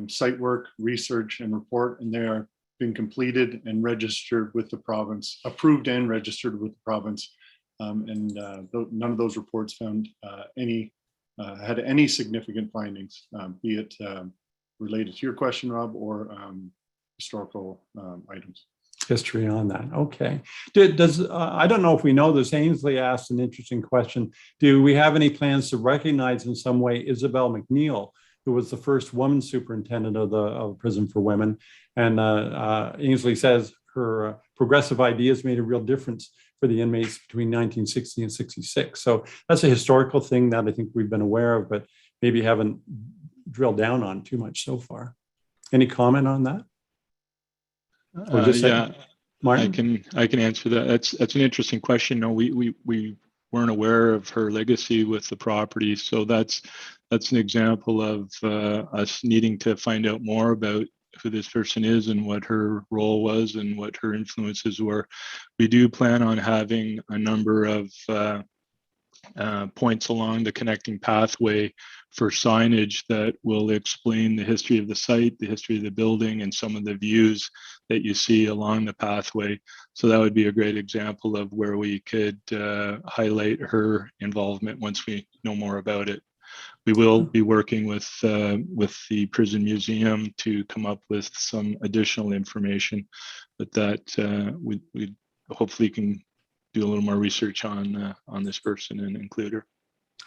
site work, research, and report, and they are been completed and registered with the province, approved and registered with the province None of those reports found had any significant findings, be it related to your question, Rob, or historical items. History on that. Okay. I don't know if we know this. Ainsley asked an interesting question. Do we have any plans to recognize in some way Isabel McNeil, who was the first woman superintendent of the prison for women? And Ainsley says her progressive ideas made a real difference for the inmates between 1960 and 66. So that's a historical thing that I think we've been aware of, but maybe haven't drilled down on too much so far. Any comment on that? Yeah, Martin? I can answer that. That's an interesting question. No, we weren't aware of her legacy with the property, so that's an example of us needing to find out more about who this person is and what her role was and what her influences were. We do plan on having a number of points along the connecting pathway for signage that will explain the history of the site, the history of the building, and some of the views that you see along the pathway. So that would be a great example of where we could highlight her involvement once we know more about it. We will be working with the prison museum to come up with some additional information, but that we hopefully can do a little more research on this person and include her.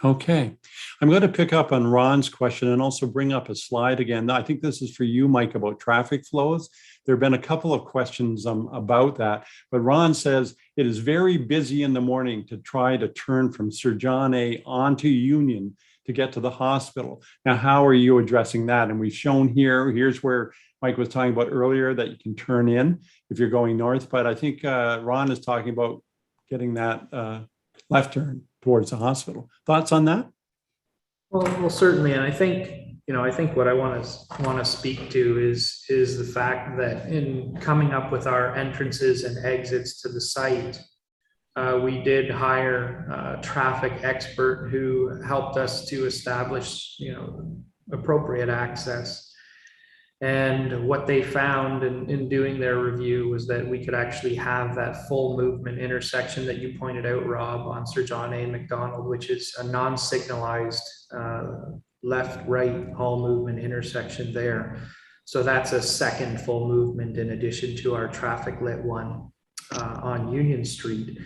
Okay. I'm going to pick up on Ron's question and also bring up a slide again. I think this is for you, Mike, about traffic flows. There have been a couple of questions about that, but Ron says it is very busy in the morning to try to turn from Sir John A onto Union to get to the hospital. Now, how are you addressing that? And we've shown here's where Mike was talking about earlier that you can turn in if you're going north, but I think Ron is talking about getting that left turn towards the hospital. Thoughts on that? Well, certainly, and I think what I want to speak to is the fact that in coming up with our entrances and exits to the site, we did hire a traffic expert who helped us to establish, appropriate access. And what they found in doing their review was that we could actually have that full movement intersection that you pointed out, Rob, on Sir John A. Macdonald, which is a non-signalized left-right all movement intersection there. So that's a second full movement in addition to our traffic lit one on Union Street.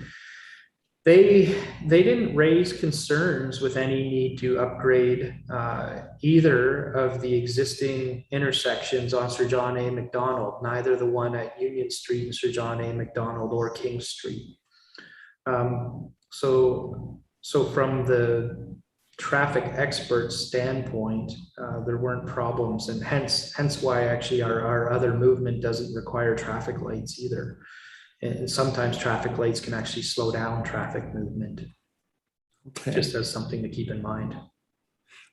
They didn't raise concerns with any need to upgrade either of the existing intersections on Sir John A. Macdonald, neither the one at Union Street and Sir John A. Macdonald or King Street. So from the traffic expert standpoint, there weren't problems, and hence why actually our other movement doesn't require traffic lights either. And sometimes traffic lights can actually slow down traffic movement. Okay. Just as something to keep in mind.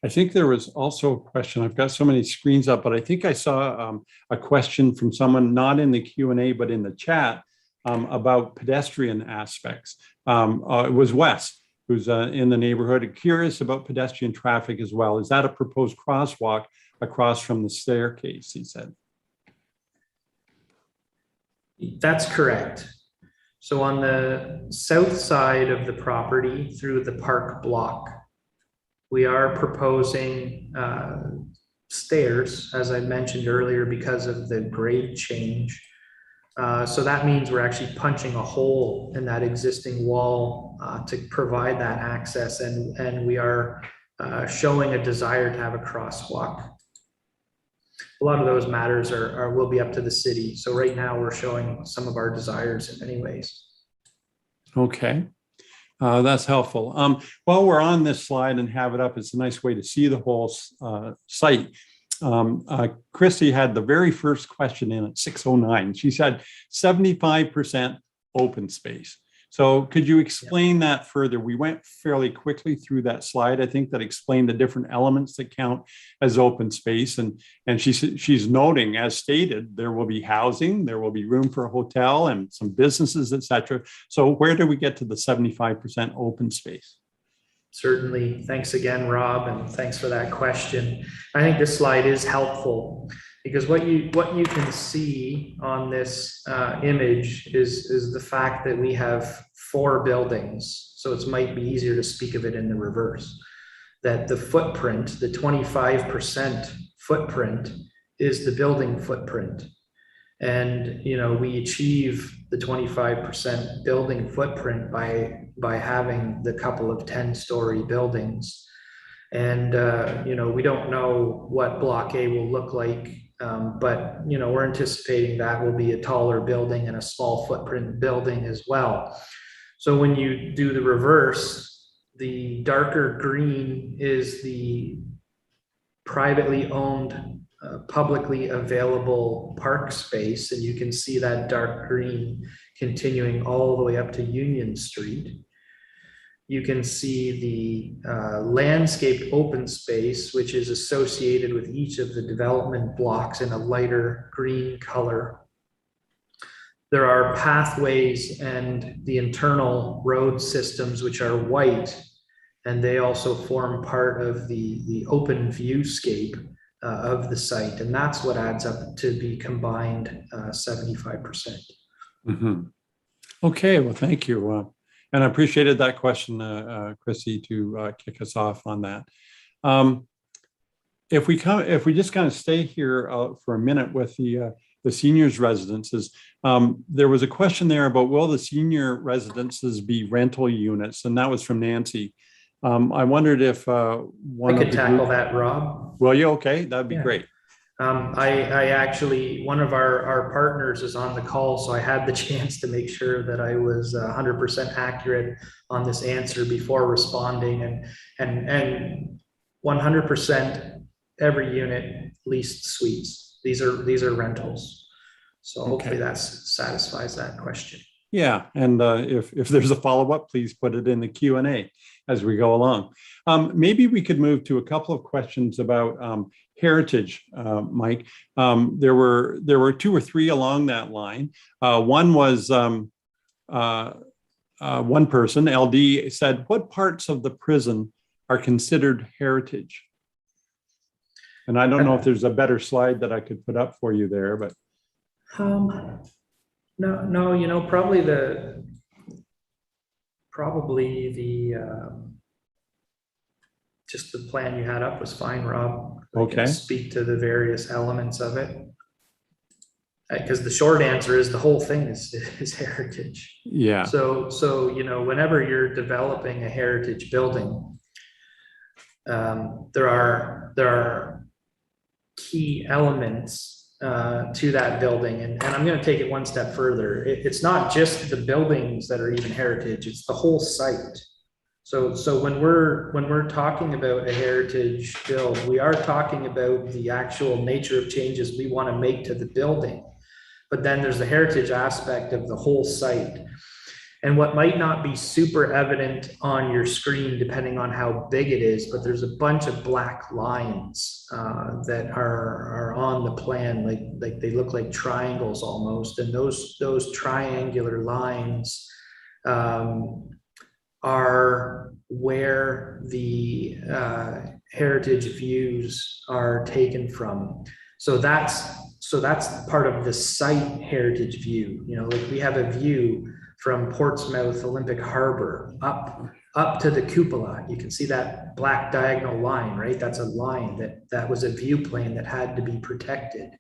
I think there was also a question. I've got so many screens up, but I think I saw a question from someone not in the Q&A, but in the chat about pedestrian aspects. It was Wes, who's in the neighborhood, curious about pedestrian traffic as well. Is that a proposed crosswalk across from the staircase, he said. That's correct. So on the south side of the property through the park block, we are proposing stairs, as I mentioned earlier, because of the grade change. So that means we're actually punching a hole in that existing wall to provide that access, and we are showing a desire to have a crosswalk. A lot of those matters will be up to the city. So right now we're showing some of our desires in many ways. Okay, that's helpful. While we're on this slide and have it up, it's a nice way to see the whole site. Christy had the very first question in at 6:09. She said 75% open space. So could you explain that further? We went fairly quickly through that slide. I think that explained the different elements that count as open space. And she's noting, as stated, there will be housing, there will be room for a hotel and some businesses, et cetera. So where do we get to the 75% open space? Certainly. Thanks again, Rob, and thanks for that question. I think this slide is helpful because what you can see on this image is the fact that we have 4 buildings, so it might be easier to speak of it in the reverse, that the footprint, the 25% footprint is the building footprint. And, you know, we achieve the 25% building footprint by having the couple of 10-story buildings. And, you know, we don't know what Block A will look like, but, you know, we're anticipating that will be a taller building and a small footprint building as well. So when you do the reverse, the darker green is the privately owned, publicly available park space, and you can see that dark green continuing all the way up to Union Street. You can see the landscaped open space, which is associated with each of the development blocks in a lighter green color. There are pathways and the internal road systems, which are white, and they also form part of the open viewscape of the site. And that's what adds up to be combined 75%. Mm-hmm. Okay, well, thank you. And I appreciated that question, Chrissy, to kick us off on that. If we just kind of stay here for a minute with the seniors' residences, there was a question there about, will the senior residences be rental units? And that was from Nancy. I wondered if one I could of the tackle group, that, Rob. Well, you okay? That'd be Yeah. great. I actually, one of our partners is on the call, so I had the chance to make sure that I was 100% accurate on this answer before responding, and 100% every unit leased suites. These are rentals. So hopefully that satisfies that question. Yeah, and if there's a follow-up, please put it in the Q&A as we go along. Maybe we could move to a couple of questions about heritage, Mike. There were 2 or 3 along that line. One was one person, LD, said, what parts of the prison are considered heritage? And I don't know if there's a better slide that I could put up for you there, but. No, you know, probably the just the plan you had up was fine, Rob. Okay. Speak to the various elements of it. Because the short answer is the whole thing is heritage. Yeah. So you know, whenever you're developing a heritage building, there are key elements to that building, and I'm going to take it one step further. It's not just the buildings that are even heritage; it's the whole site. So when we're talking about a heritage build, we are talking about the actual nature of changes we want to make to the building. But then there's the heritage aspect of the whole site. And what might not be super evident on your screen, depending on how big it is, but there's a bunch of black lines that are on the plan, like they look like triangles almost. And those triangular lines are where the heritage views are taken from. So that's part of the site heritage view. You know, like we have a view from Portsmouth Olympic Harbor up to the cupola. You can see that black diagonal line, right? That's a line that was a view plane that had to be protected.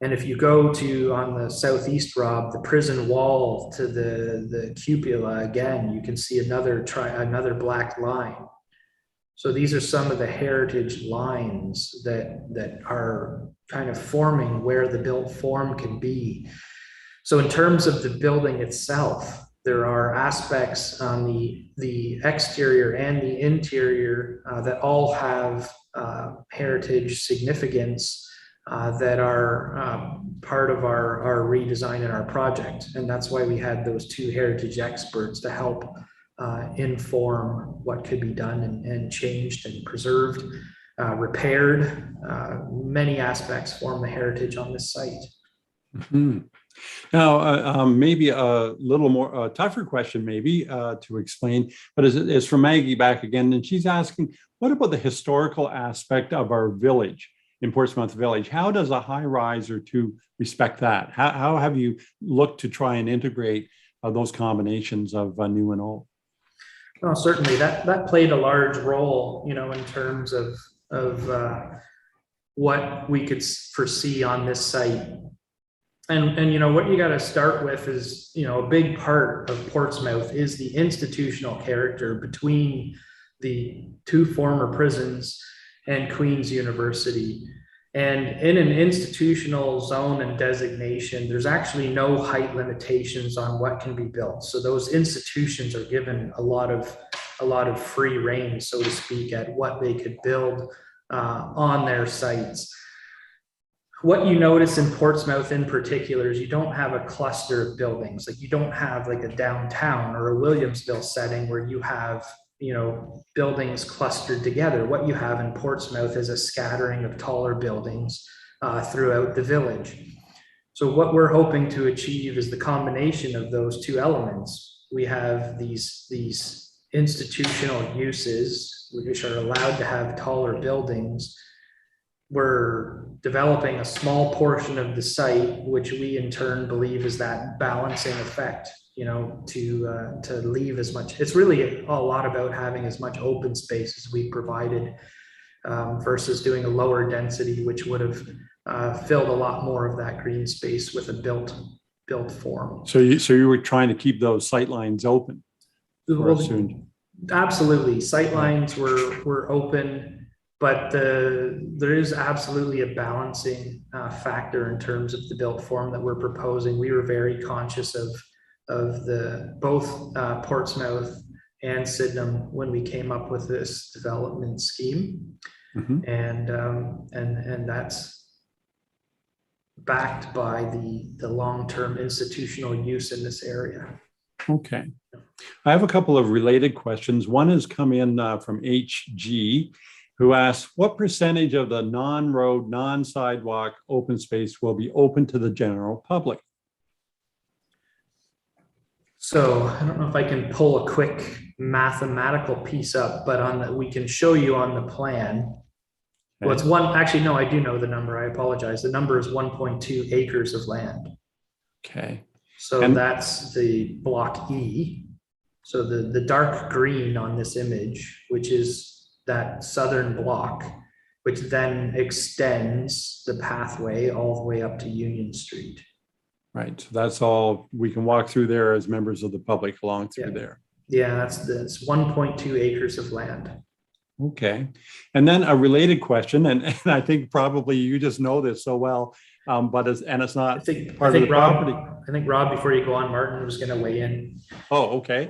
And if you go to, on the southeast, Rob, the prison wall to the cupola, again, you can see another black line. So these are some of the heritage lines that are kind of forming where the built form can be. So in terms of the building itself, there are aspects on the exterior and the interior that all have heritage significance that are part of our redesign in our project. And that's why we had those 2 heritage experts to help inform what could be done and changed and preserved, repaired. Many aspects form the heritage on this site. Mm-hmm. Now, maybe a little more tougher question, maybe to explain, but it's from Maggie back again, and she's asking, what about the historical aspect of our village in Portsmouth Village? How does a high rise or 2 respect that? How have you looked to try and integrate those combinations of new and old. Oh, certainly that played a large role, you know, in terms of what we could foresee on this site. And you know, what you got to start with is, you know, a big part of Portsmouth is the institutional character between the two former prisons and Queen's University. And in an institutional zone and designation, there's actually no height limitations on what can be built. So those institutions are given a lot of free reign, so to speak, at what they could build on their sites. What you notice in Portsmouth in particular is you don't have a cluster of buildings. Like, you don't have like a downtown or a Williamsville setting where you have, you know, buildings clustered together. What you have in Portsmouth is a scattering of taller buildings throughout the village. So what we're hoping to achieve is the combination of those two elements. We have these institutional uses which are allowed to have taller buildings. We're developing a small portion of the site, which we in turn believe is that balancing effect, you know, to leave as much. It's really a lot about having as much open space as we provided versus doing a lower density, which would have filled a lot more of that green space with a built form. So you were trying to keep those sight lines open. Well, absolutely, sight lines were open. But there is absolutely a balancing factor in terms of the built form that we're proposing. We were very conscious of both Portsmouth and Sydenham when we came up with this development scheme, and that's backed by the long-term institutional use in this area. Okay, I have a couple of related questions. One has come in from HG, who asks, what percentage of the non-road, non-sidewalk open space will be open to the general public? So I don't know if I can pull a quick mathematical piece up, but we can show you on the plan. Well, it's actually, no, I do know the number. I apologize. The number is 1.2 acres of land. Okay. So that's the block E. So the dark green on this image, which is that southern block, which then extends the pathway all the way up to Union Street. Right, so that's all we can walk through there as members of the public along through there. Yeah, that's 1.2 acres of land. Okay, and then a related question, and I think probably you just know this so well, but it's not part of the property. I think Rob, before you go on, Martin was going to weigh in. Oh, okay.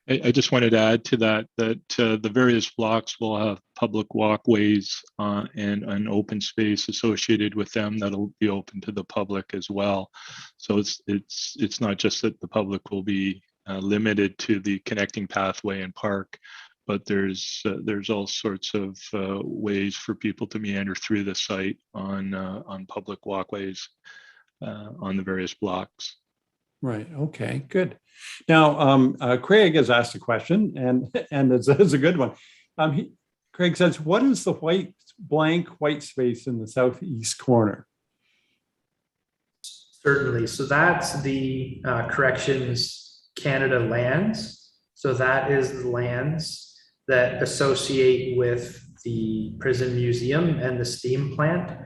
I just wanted to add to that the various blocks will have public walkways and an open space associated with them that'll be open to the public as well. So it's not just that the public will be limited to the connecting pathway and park, but there's all sorts of ways for people to meander through the site on public walkways on the various blocks. Right. Okay, good. Now, Craig has asked a question, and it's a good one. Craig says, what is the blank white space in the southeast corner? Certainly. So that's the Corrections Canada lands. So that is the lands that associate with the prison museum and the steam plant.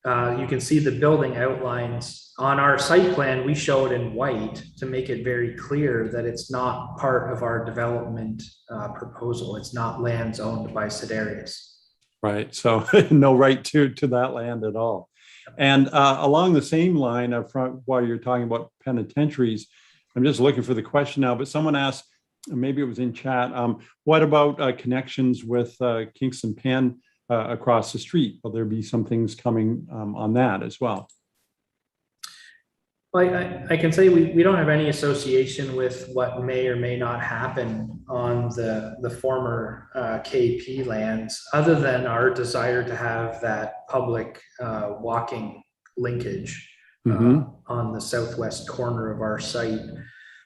You can see the building outlines on our site plan. We show it in white to make it very clear that it's not part of our development proposal. It's not lands owned by Sidarius. Right, so no right to that land at all. And along the same line of while you're talking about penitentiaries, I'm just looking for the question now, but someone asked, maybe it was in chat, what about connections with Kingston Penn across the street? Will there be some things coming on that as well? Well, I can say we don't have any association with what may or may not happen on the former KP lands, other than our desire to have that public walking linkage on the southwest corner of our site.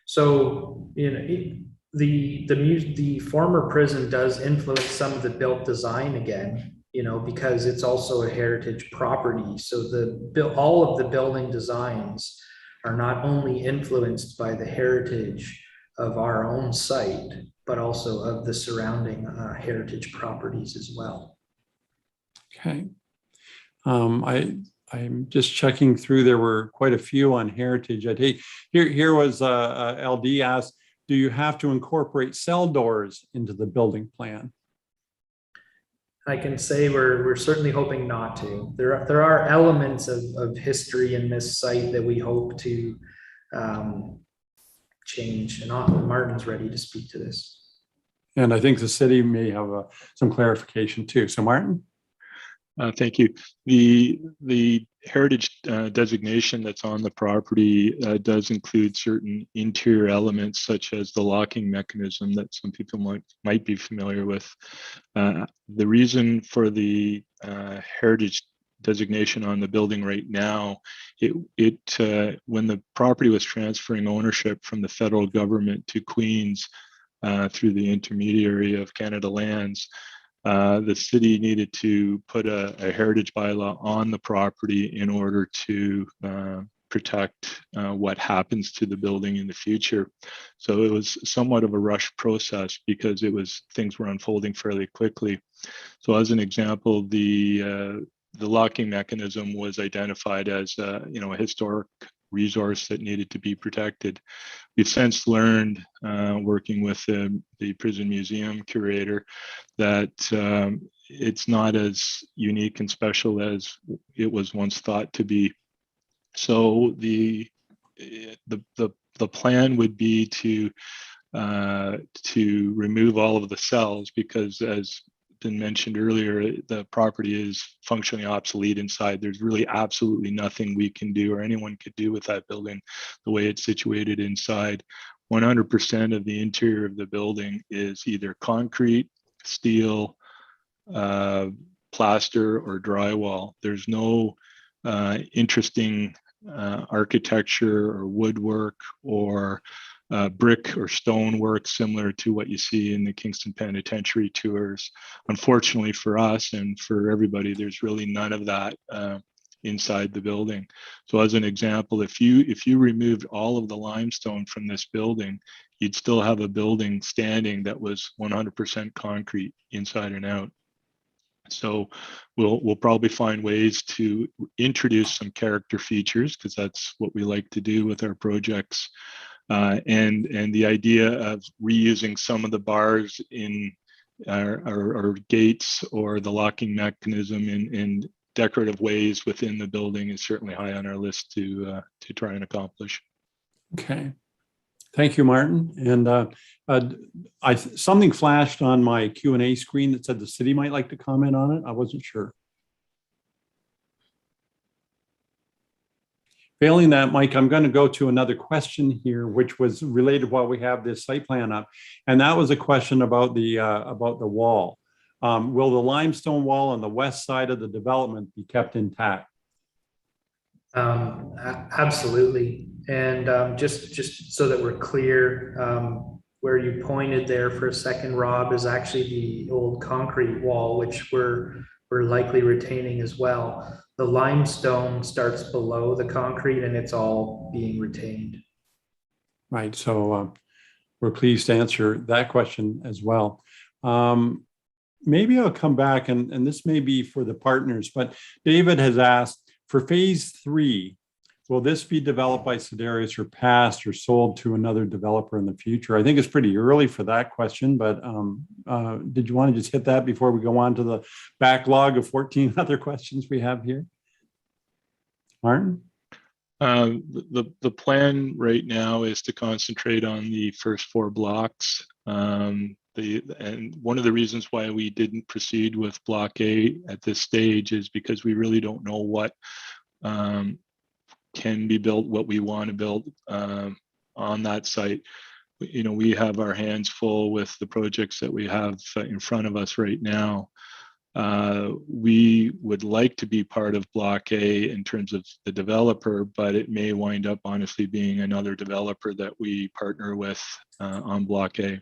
So, you know, the former prison does influence some of the built design again, you know, because it's also a heritage property. So all of the building designs are not only influenced by the heritage of our own site, but also of the surrounding heritage properties as well. Okay. I'm just checking through. There were quite a few on heritage. Here was LD asked, do you have to incorporate cell doors into the building plan? I can say we're certainly hoping not to. There are elements of history in this site that we hope to change, and Martin's ready to speak to this. And I think the city may have some clarification too. So Martin? Thank you. The heritage designation that's on the property does include certain interior elements, such as the locking mechanism that some people might be familiar with. The reason for the heritage designation on the building right now, when the property was transferring ownership from the federal government to Queens through the intermediary of Canada Lands, the city needed to put a heritage bylaw on the property in order to protect what happens to the building in the future. So it was somewhat of a rush process because things were unfolding fairly quickly. So as an example, the locking mechanism was identified as a historic resource that needed to be protected. We've since learned, working with the prison museum curator, that it's not as unique and special as it was once thought to be. So the plan would be to remove all of the cells, because, as been mentioned earlier, the property is functionally obsolete inside. There's really absolutely nothing we can do or anyone could do with that building the way it's situated inside. 100% of the interior of the building is either concrete, steel, plaster, or drywall. There's no interesting architecture or woodwork or brick or stone work similar to what you see in the Kingston Penitentiary tours. Unfortunately for us and for everybody, there's really none of that inside the building. So as an example, if you removed all of the limestone from this building, you'd still have a building standing that was 100% concrete inside and out. So we'll probably find ways to introduce some character features, because that's what we like to do with our projects. And the idea of reusing some of the bars in our gates or the locking mechanism in decorative ways within the building is certainly high on our list to try and accomplish. Okay. Thank you, Martin. And something flashed on my Q&A screen that said the city might like to comment on it. I wasn't sure. Failing that, Mike, I'm going to go to another question here, which was related while we have this site plan up. And that was a question about the wall. Will the limestone wall on the west side of the development be kept intact? Absolutely. And just so that we're clear, where you pointed there for a second, Rob, is actually the old concrete wall, which we're likely retaining as well. The limestone starts below the concrete and it's all being retained. Right. So we're pleased to answer that question as well. Maybe I'll come back, and this may be for the partners, but David has asked, for phase 3, will this be developed by Sidarius or passed or sold to another developer in the future? I think it's pretty early for that question, but did you want to just hit that before we go on to the backlog of 14 other questions we have here? Martin? The plan right now is to concentrate on the first 4 blocks. And one of the reasons why we didn't proceed with Block A at this stage is because we really don't know what can be built, what we want to build on that site. We have our hands full with the projects that we have in front of us right now. We would like to be part of Block A in terms of the developer, but it may wind up honestly being another developer that we partner with on Block A.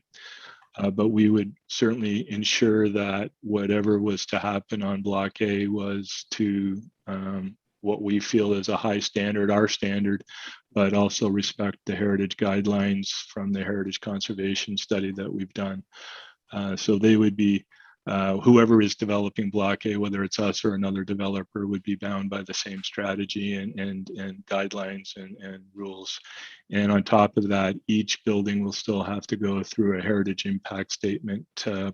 But we would certainly ensure that whatever was to happen on Block A was what we feel is a high standard, our standard, but also respect the heritage guidelines from the heritage conservation study that we've done. So they would be, whoever is developing Block A, whether it's us or another developer, would be bound by the same strategy and guidelines and rules. And on top of that, each building will still have to go through a heritage impact statement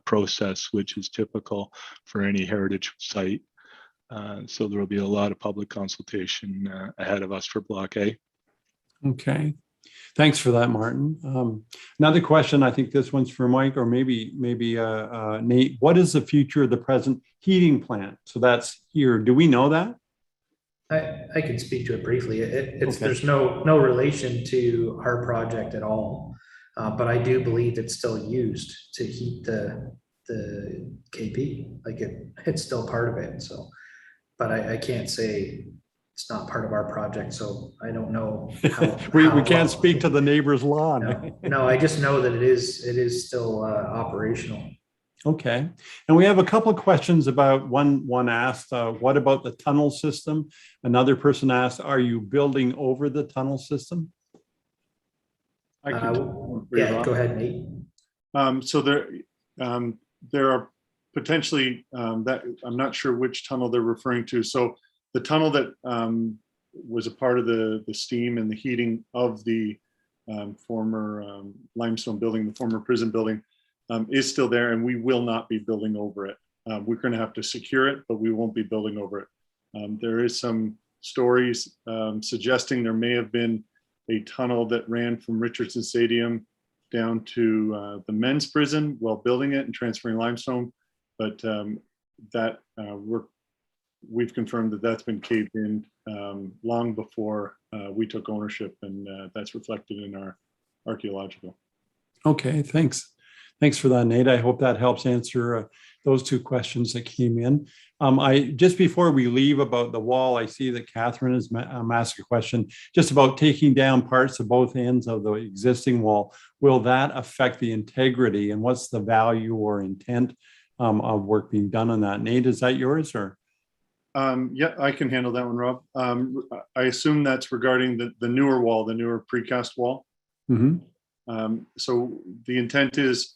process, which is typical for any heritage site. So there will be a lot of public consultation ahead of us for Block A. Okay. Thanks for that, Martin. Another question, I think this one's for Mike or maybe Nate. What is the future of the present heating plant? So that's here. Do we know that? I can speak to it briefly. It's Okay. There's no relation to our project at all, but I do believe it's still used to heat the KP. Like it's still part of it. So, but I can't say it's not part of our project. So I don't know. We can't speak to the neighbor's lawn. No, I just know that it is still operational. Okay, and we have a couple of questions about one asked, what about the tunnel system? Another person asked, are you building over the tunnel system? I Go ahead, Nate. So there are potentially that I'm not sure which tunnel they're referring to. So the tunnel that was a part of the steam and the heating of the former limestone building, the former prison building, is still there, and we will not be building over it. We're going to have to secure it, but we won't be building over it. There is some stories suggesting there may have been a tunnel that ran from Richardson Stadium down to the men's prison while building it and transferring limestone, but we've confirmed that that's been caved in long before we took ownership, and that's reflected in our archaeological. Okay, thanks. Thanks for that, Nate. I hope that helps answer those two questions that came in. Just before we leave about the wall, I see that Catherine has asked a question just about taking down parts of both ends of the existing wall. Will that affect the integrity, and what's the value or intent of work being done on that? Nate, is that yours or? Yeah, I can handle that one, Rob. I assume that's regarding the newer wall, the newer precast wall. Mm-hmm. So the intent is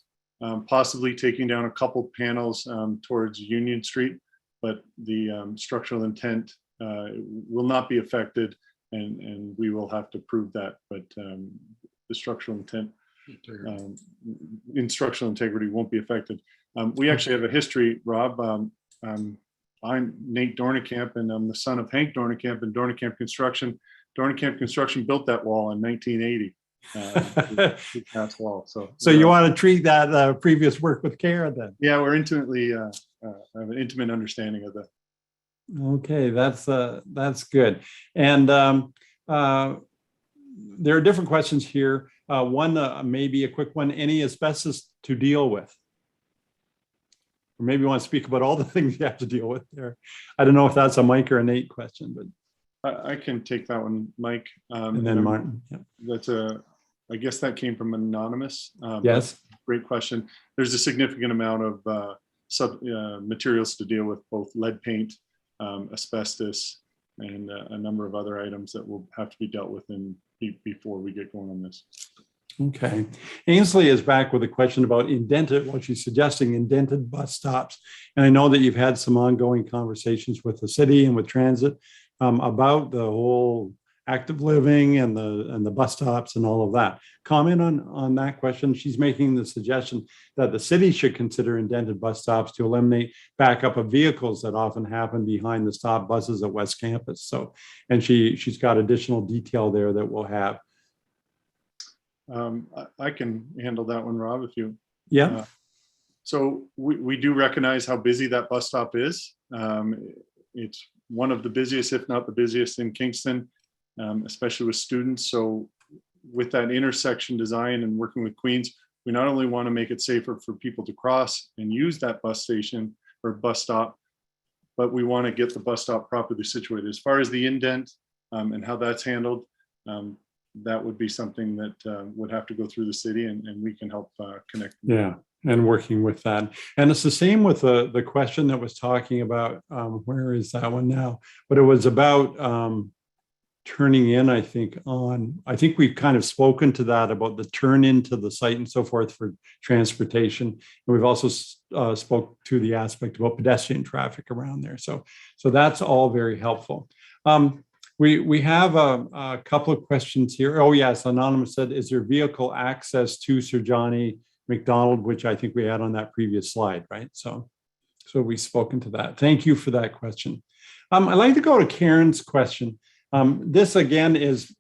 possibly taking down a couple panels towards Union Street, but the structural intent will not be affected, and we will have to prove that. But the structural intent in structural integrity won't be affected. We actually have a history, Rob. I'm Nate Dornekamp, and I'm the son of Hank Dornekamp and Dornekamp Construction. Dornekamp Construction built that wall in 1980. That's wall. So you want to treat that previous work with care then? Yeah, we're intimately have an intimate understanding of that. Okay, that's good. And there are different questions here. One maybe a quick one. Any asbestos to deal with? Or maybe you want to speak about all the things you have to deal with there. I don't know if that's a Mike or a Nate question, but I can take that one, Mike. And then Martin. Yeah. I guess that came from anonymous. Yes. Great question. There's a significant amount of materials to deal with, both lead paint, asbestos, and a number of other items that will have to be dealt with before we get going on this. Okay. Ainsley is back with a question about indented, what she's suggesting, indented bus stops. And I know that you've had some ongoing conversations with the city and with transit about the whole active living and the bus stops and all of that. Comment on that question. She's making the suggestion that the city should consider indented bus stops to eliminate backup of vehicles that often happen behind the stop buses at West Campus. So, and she's got additional detail there that we'll have. I can handle that one, Rob, if you. Yeah. So we do recognize how busy that bus stop is. It's one of the busiest, if not the busiest, in Kingston, especially with students. So with that intersection design and working with Queens, we not only want to make it safer for people to cross and use that bus station or bus stop, but we want to get the bus stop properly situated. As far as the indent and how that's handled, that would be something that would have to go through the city, and we can help connect. Yeah, and working with that. And it's the same with the question that was talking about, where is that one now? But it was about turning in, I think we've kind of spoken to that about the turn into the site and so forth for transportation. And we've also spoke to the aspect about pedestrian traffic around there. So that's all very helpful. We have a couple of questions here. Oh yes, Anonymous said, is there vehicle access to Sir Johnny McDonald, which I think we had on that previous slide, right? So we've spoken to that. Thank you for that question. I'd like to go to Karen's question. This again is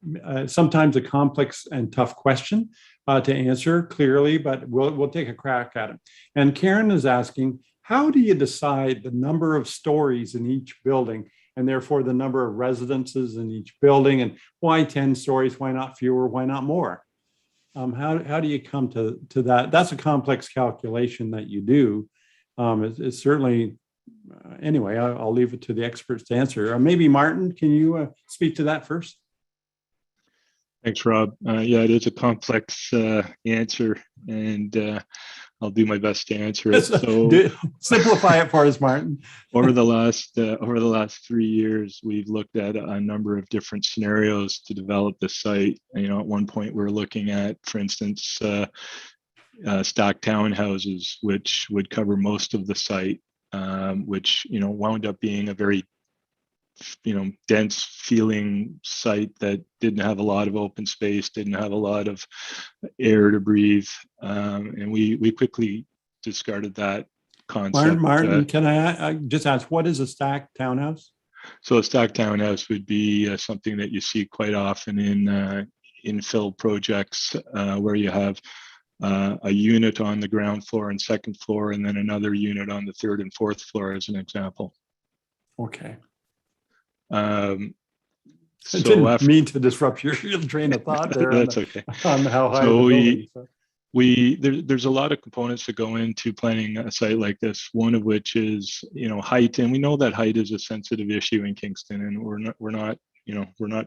sometimes a complex and tough question to answer clearly, but we'll take a crack at it. And Karen is asking, how do you decide the number of stories in each building, and therefore the number of residences in each building, and why 10 stories, why not fewer, why not more? How do you come to that? That's a complex calculation that you do. It's certainly, anyway, I'll leave it to the experts to answer. Maybe Martin, can you speak to that first? Thanks, Rob. Yeah, it is a complex answer, and I'll do my best to answer it. So simplify it for us, Martin. over the last 3 years, we've looked at a number of different scenarios to develop the site. And, at one point, we're looking at, for instance, stacked townhouses, which would cover most of the site, which wound up being a very dense feeling site that didn't have a lot of open space, didn't have a lot of air to breathe, and we quickly discarded that concept. Martin, can I just ask, what is a stacked townhouse? So a stacked townhouse would be something that you see quite often in infill projects, where you have a unit on the ground floor and second floor, and then another unit on the third and fourth floor, as an example. Okay. I didn't mean to disrupt your train of thought there. That's okay. On how high the building. There's a lot of components that go into planning a site like this. One of which is height, and we know that height is a sensitive issue in Kingston, and we're not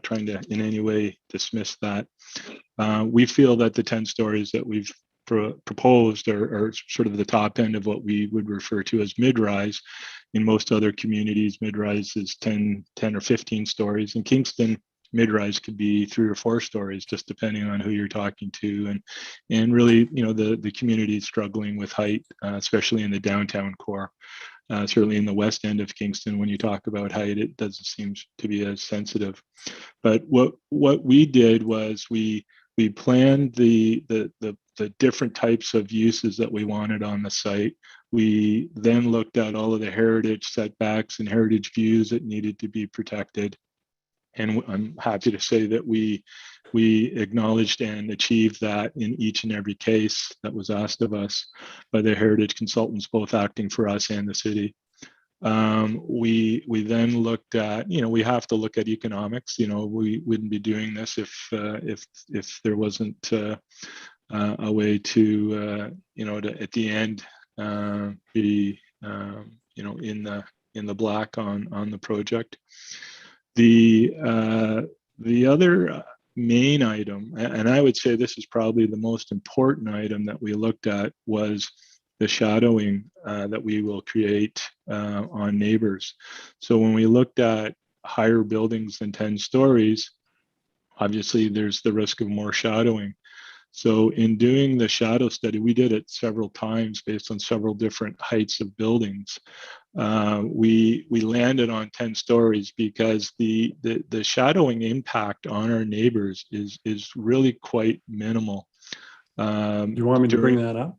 trying to in any way dismiss that. We feel that the 10 stories that we've proposed are sort of the top end of what we would refer to as mid-rise. In most other communities, mid-rise is 10 or 15 stories. In Kingston, mid-rise could be 3 or 4 stories, just depending on who you're talking to. And really, the community is struggling with height, especially in the downtown core. Certainly in the west end of Kingston, when you talk about height, it doesn't seem to be as sensitive. But what we did was we planned the different types of uses that we wanted on the site. We then looked at all of the heritage setbacks and heritage views that needed to be protected. And I'm happy to say that we acknowledged and achieved that in each and every case that was asked of us by the heritage consultants, both acting for us and the city. We then looked at, we have to look at economics. We wouldn't be doing this if there wasn't a way to at the end be in the black on the project. The other main item, and I would say this is probably the most important item that we looked at, was the shadowing that we will create on neighbors. So when we looked at higher buildings than 10 stories, obviously there's the risk of more shadowing. So in doing the shadow study, we did it several times based on several different heights of buildings. We landed on 10 stories because the shadowing impact on our neighbors is really quite minimal. Do you want me to bring that up?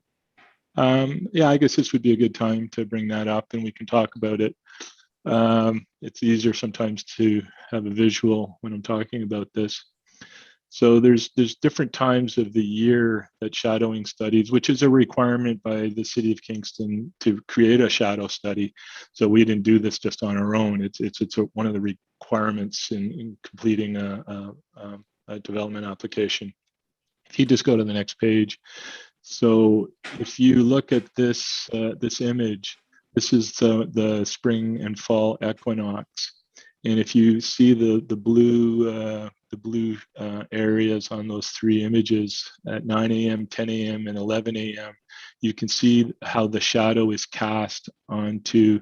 Yeah, I guess this would be a good time to bring that up, and we can talk about it. It's easier sometimes to have a visual when I'm talking about this. So there's different times of the year that shadowing studies, which is a requirement by the city of Kingston to create a shadow study. So we didn't do this just on our own. It's one of the requirements in completing a development application. If you just go to the next page. So if you look at this image, this is the spring and fall equinox. And if you see the blue areas on those three images at 9 a.m., 10 a.m., and 11 a.m., you can see how the shadow is cast onto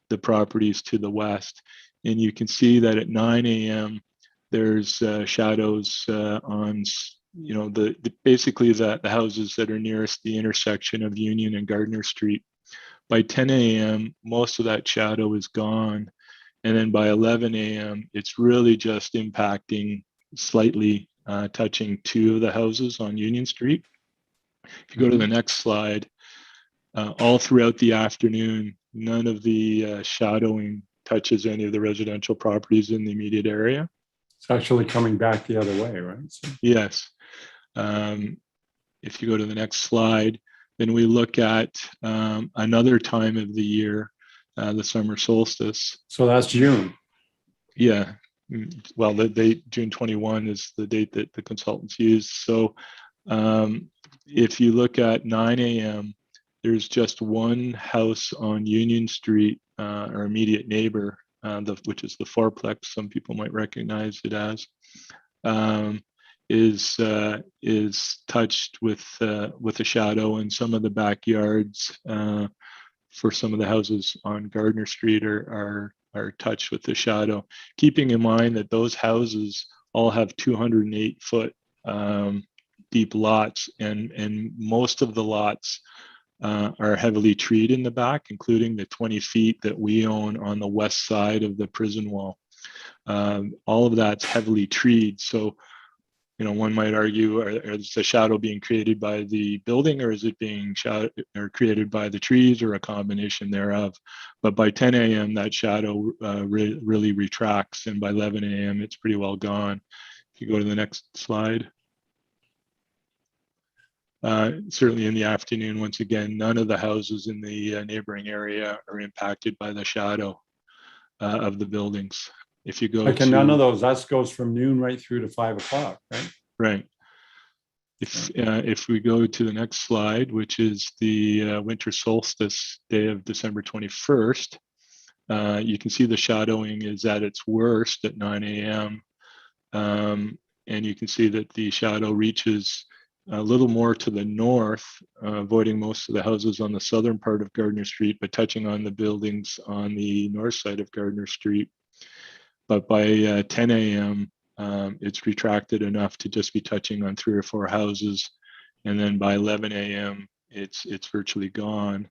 the properties to the west. And you can see that at 9 a.m., there's shadows on, basically the houses that are nearest the intersection of Union and Gardner Street. By 10 a.m., most of that shadow is gone. And then by 11 a.m., it's really just impacting slightly, touching two of the houses on Union Street. If you go to the next slide, all throughout the afternoon, none of the shadowing touches any of the residential properties in the immediate area. It's actually coming back the other way, right? So, Yes. If you go to the next slide, then we look at another time of the year, the summer solstice. so that's June. Yeah. Well, the date June 21 is the date that the consultants used. So if you look at 9 a.m., there's just one house on Union Street, our immediate neighbor, which is the fourplex, some people might recognize it as, is touched with a shadow, and some of the backyards for some of the houses on Gardner Street are touched with the shadow. Keeping in mind that those houses all have 208-foot deep lots, and most of the lots are heavily treed in the back, including the 20 feet that we own on the west side of the prison wall. All of that's heavily treed. So, one might argue, is the shadow being created by the building, or is it being created by the trees, or a combination thereof? But by 10 a.m., that shadow really retracts, and by 11 a.m., it's pretty well gone. If you go to the next slide. Certainly in the afternoon, once again, none of the houses in the neighboring area are impacted by the shadow of the buildings. If you go Like in none of those, that goes from noon right through to 5 o'clock, right? Right. If we go to the next slide, which is the winter solstice day of December 21st, you can see the shadowing is at its worst at 9 a.m. And you can see that the shadow reaches a little more to the north, avoiding most of the houses on the southern part of Gardner Street, but touching on the buildings on the north side of Gardner Street. But by 10 a.m., it's retracted enough to just be touching on 3 or 4 houses. And then by 11 a.m., it's virtually gone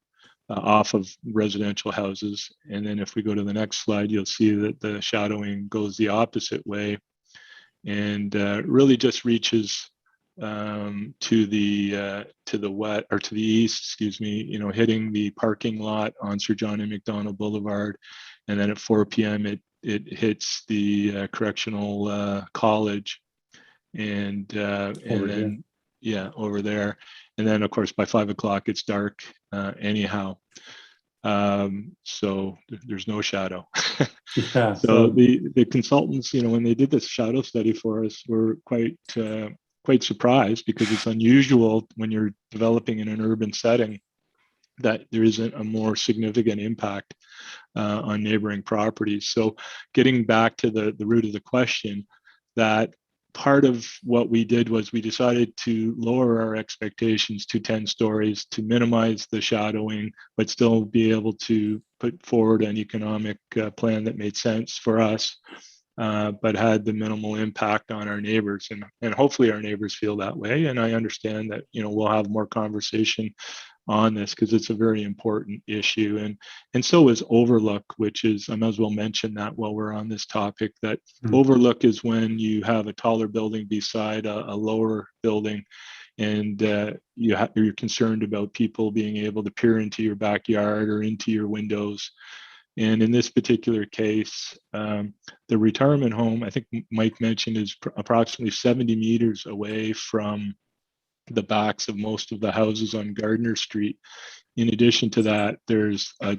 off of residential houses. And then if we go to the next slide, you'll see that the shadowing goes the opposite way and really just reaches to the west, or to the east, excuse me, hitting the parking lot on Sir John A. Macdonald Boulevard. And then at 4 p.m., it hits the correctional college, and then over there. And then of course by 5 o'clock it's dark anyhow. So there's no shadow. Yeah, so the consultants, when they did this shadow study for us, were quite surprised, because it's unusual when you're developing in an urban setting that there isn't a more significant impact on neighboring properties. So getting back to the root of the question, that part of what we did was we decided to lower our expectations to 10 stories to minimize the shadowing, but still be able to put forward an economic plan that made sense for us, but had the minimal impact on our neighbors. And hopefully our neighbors feel that way. And I understand that, we'll have more conversation on this, because it's a very important issue. And so is overlook, which is, I might as well mention that while we're on this topic, that overlook is when you have a taller building beside a lower building, and you're concerned about people being able to peer into your backyard or into your windows. And in this particular case, the retirement home, I think Mike mentioned, is approximately 70 meters away from the backs of most of the houses on Gardner Street. In addition to that, there's a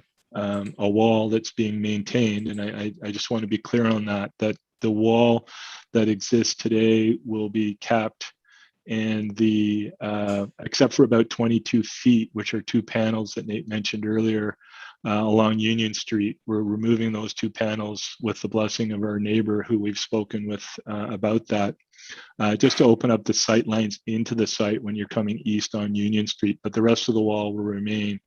wall that's being maintained, and I just want to be clear on that the wall that exists today will be kept, and the except for about 22 feet, which are 2 panels that Nate mentioned earlier, along Union Street. We're removing those 2 panels with the blessing of our neighbor who we've spoken with about that, just to open up the sight lines into the site when you're coming east on Union Street, but the rest of the wall will remain.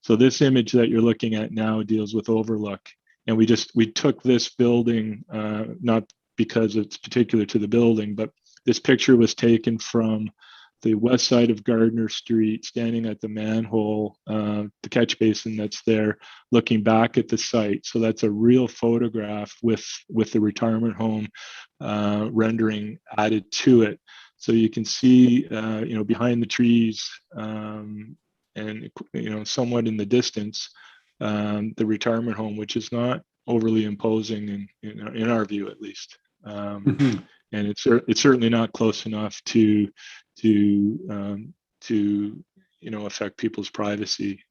So this image that you're looking at now deals with overlook. And we took this building, not because it's particular to the building, but this picture was taken from the west side of Gardner Street, standing at the manhole, the catch basin that's there, looking back at the site. So that's a real photograph with the retirement home rendering added to it. So you can see, behind the trees and, somewhat in the distance, the retirement home, which is not overly imposing in our view, at least. And it's certainly not close enough to affect people's privacy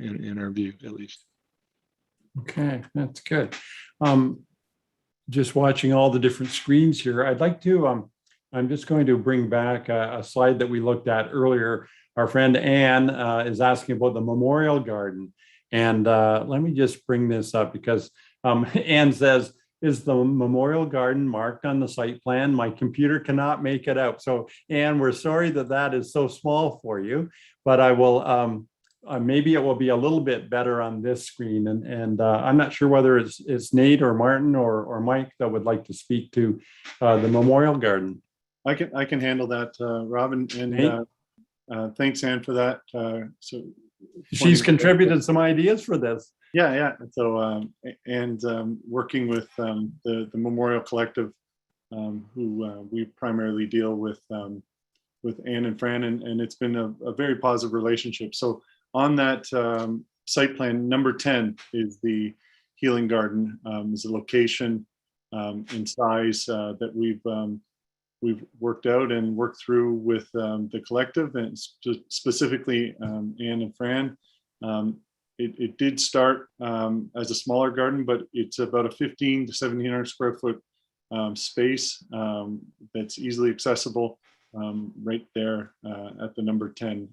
in our view, at least. Okay, that's good. Just watching all the different screens here, I'd like to, I'm just going to bring back a slide that we looked at earlier. Our friend Anne is asking about the memorial garden. And let me just bring this up because Anne says, is the memorial garden marked on the site plan? My computer cannot make it out. So Anne, we're sorry that is so small for you, but I will, maybe it will be a little bit better on this screen. And I'm not sure whether it's Nate or Martin or Mike that would like to speak to the memorial garden. I can handle that, Rob, and thanks, Anne, for that. So she's contributed some ideas for this. Yeah. So working with the Memorial Collective, who we primarily deal with Anne and Fran, and it's been a very positive relationship. So on that site plan, number 10 is the healing garden, is a location in size that we've worked out and worked through with the collective, and specifically Anne and Fran. It did start as a smaller garden, but it's about a 15 to 1700 square foot space that's easily accessible right there at the number 10.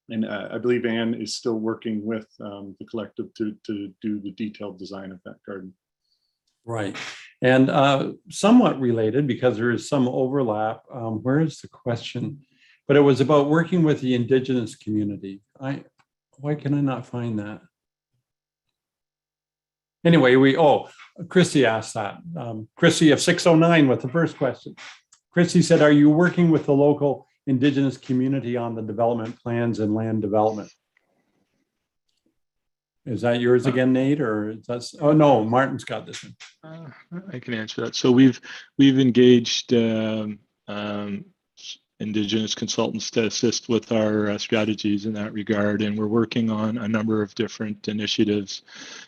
And I believe Anne is still working with the collective to do the detailed design of that garden. Right. And somewhat related, because there is some overlap, where is the question? But it was about working with the Indigenous community. Why can I not find that? Anyway, Chrissy asked that. Chrissy of 609 with the first question. Chrissy said, are you working with the local Indigenous community on the development plans and land development? Is that yours again, Nate, or is that? Oh no, Martin's got this one. I can answer that. So we've engaged Indigenous consultants to assist with our strategies in that regard, and we're working on a number of different initiatives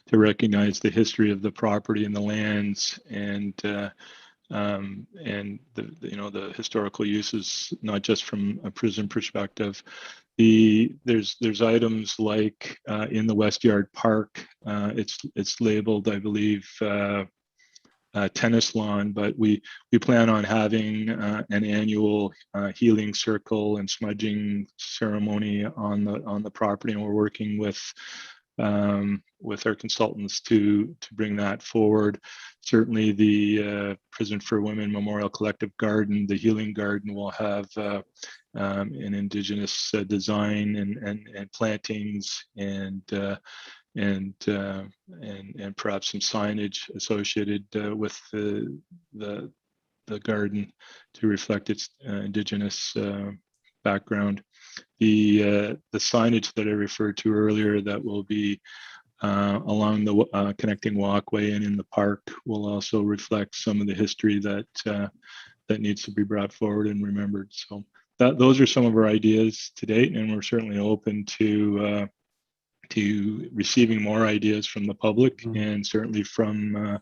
to recognize the history of the property and the lands, and the historical uses, not just from a prison perspective. There's items like in the West Yard Park, it's labeled, I believe, tennis lawn, but we plan on having an annual healing circle and smudging ceremony on the property, and we're working with our consultants to bring that forward. Certainly, the Prison for Women Memorial Collective Garden, the Healing Garden, will have an Indigenous design and plantings and perhaps some signage associated with the garden to reflect its Indigenous background. The signage that I referred to earlier that will be along the connecting walkway and in the park will also reflect some of the history that needs to be brought forward and remembered. So those are some of our ideas to date, and we're certainly open to receiving more ideas from the public and certainly from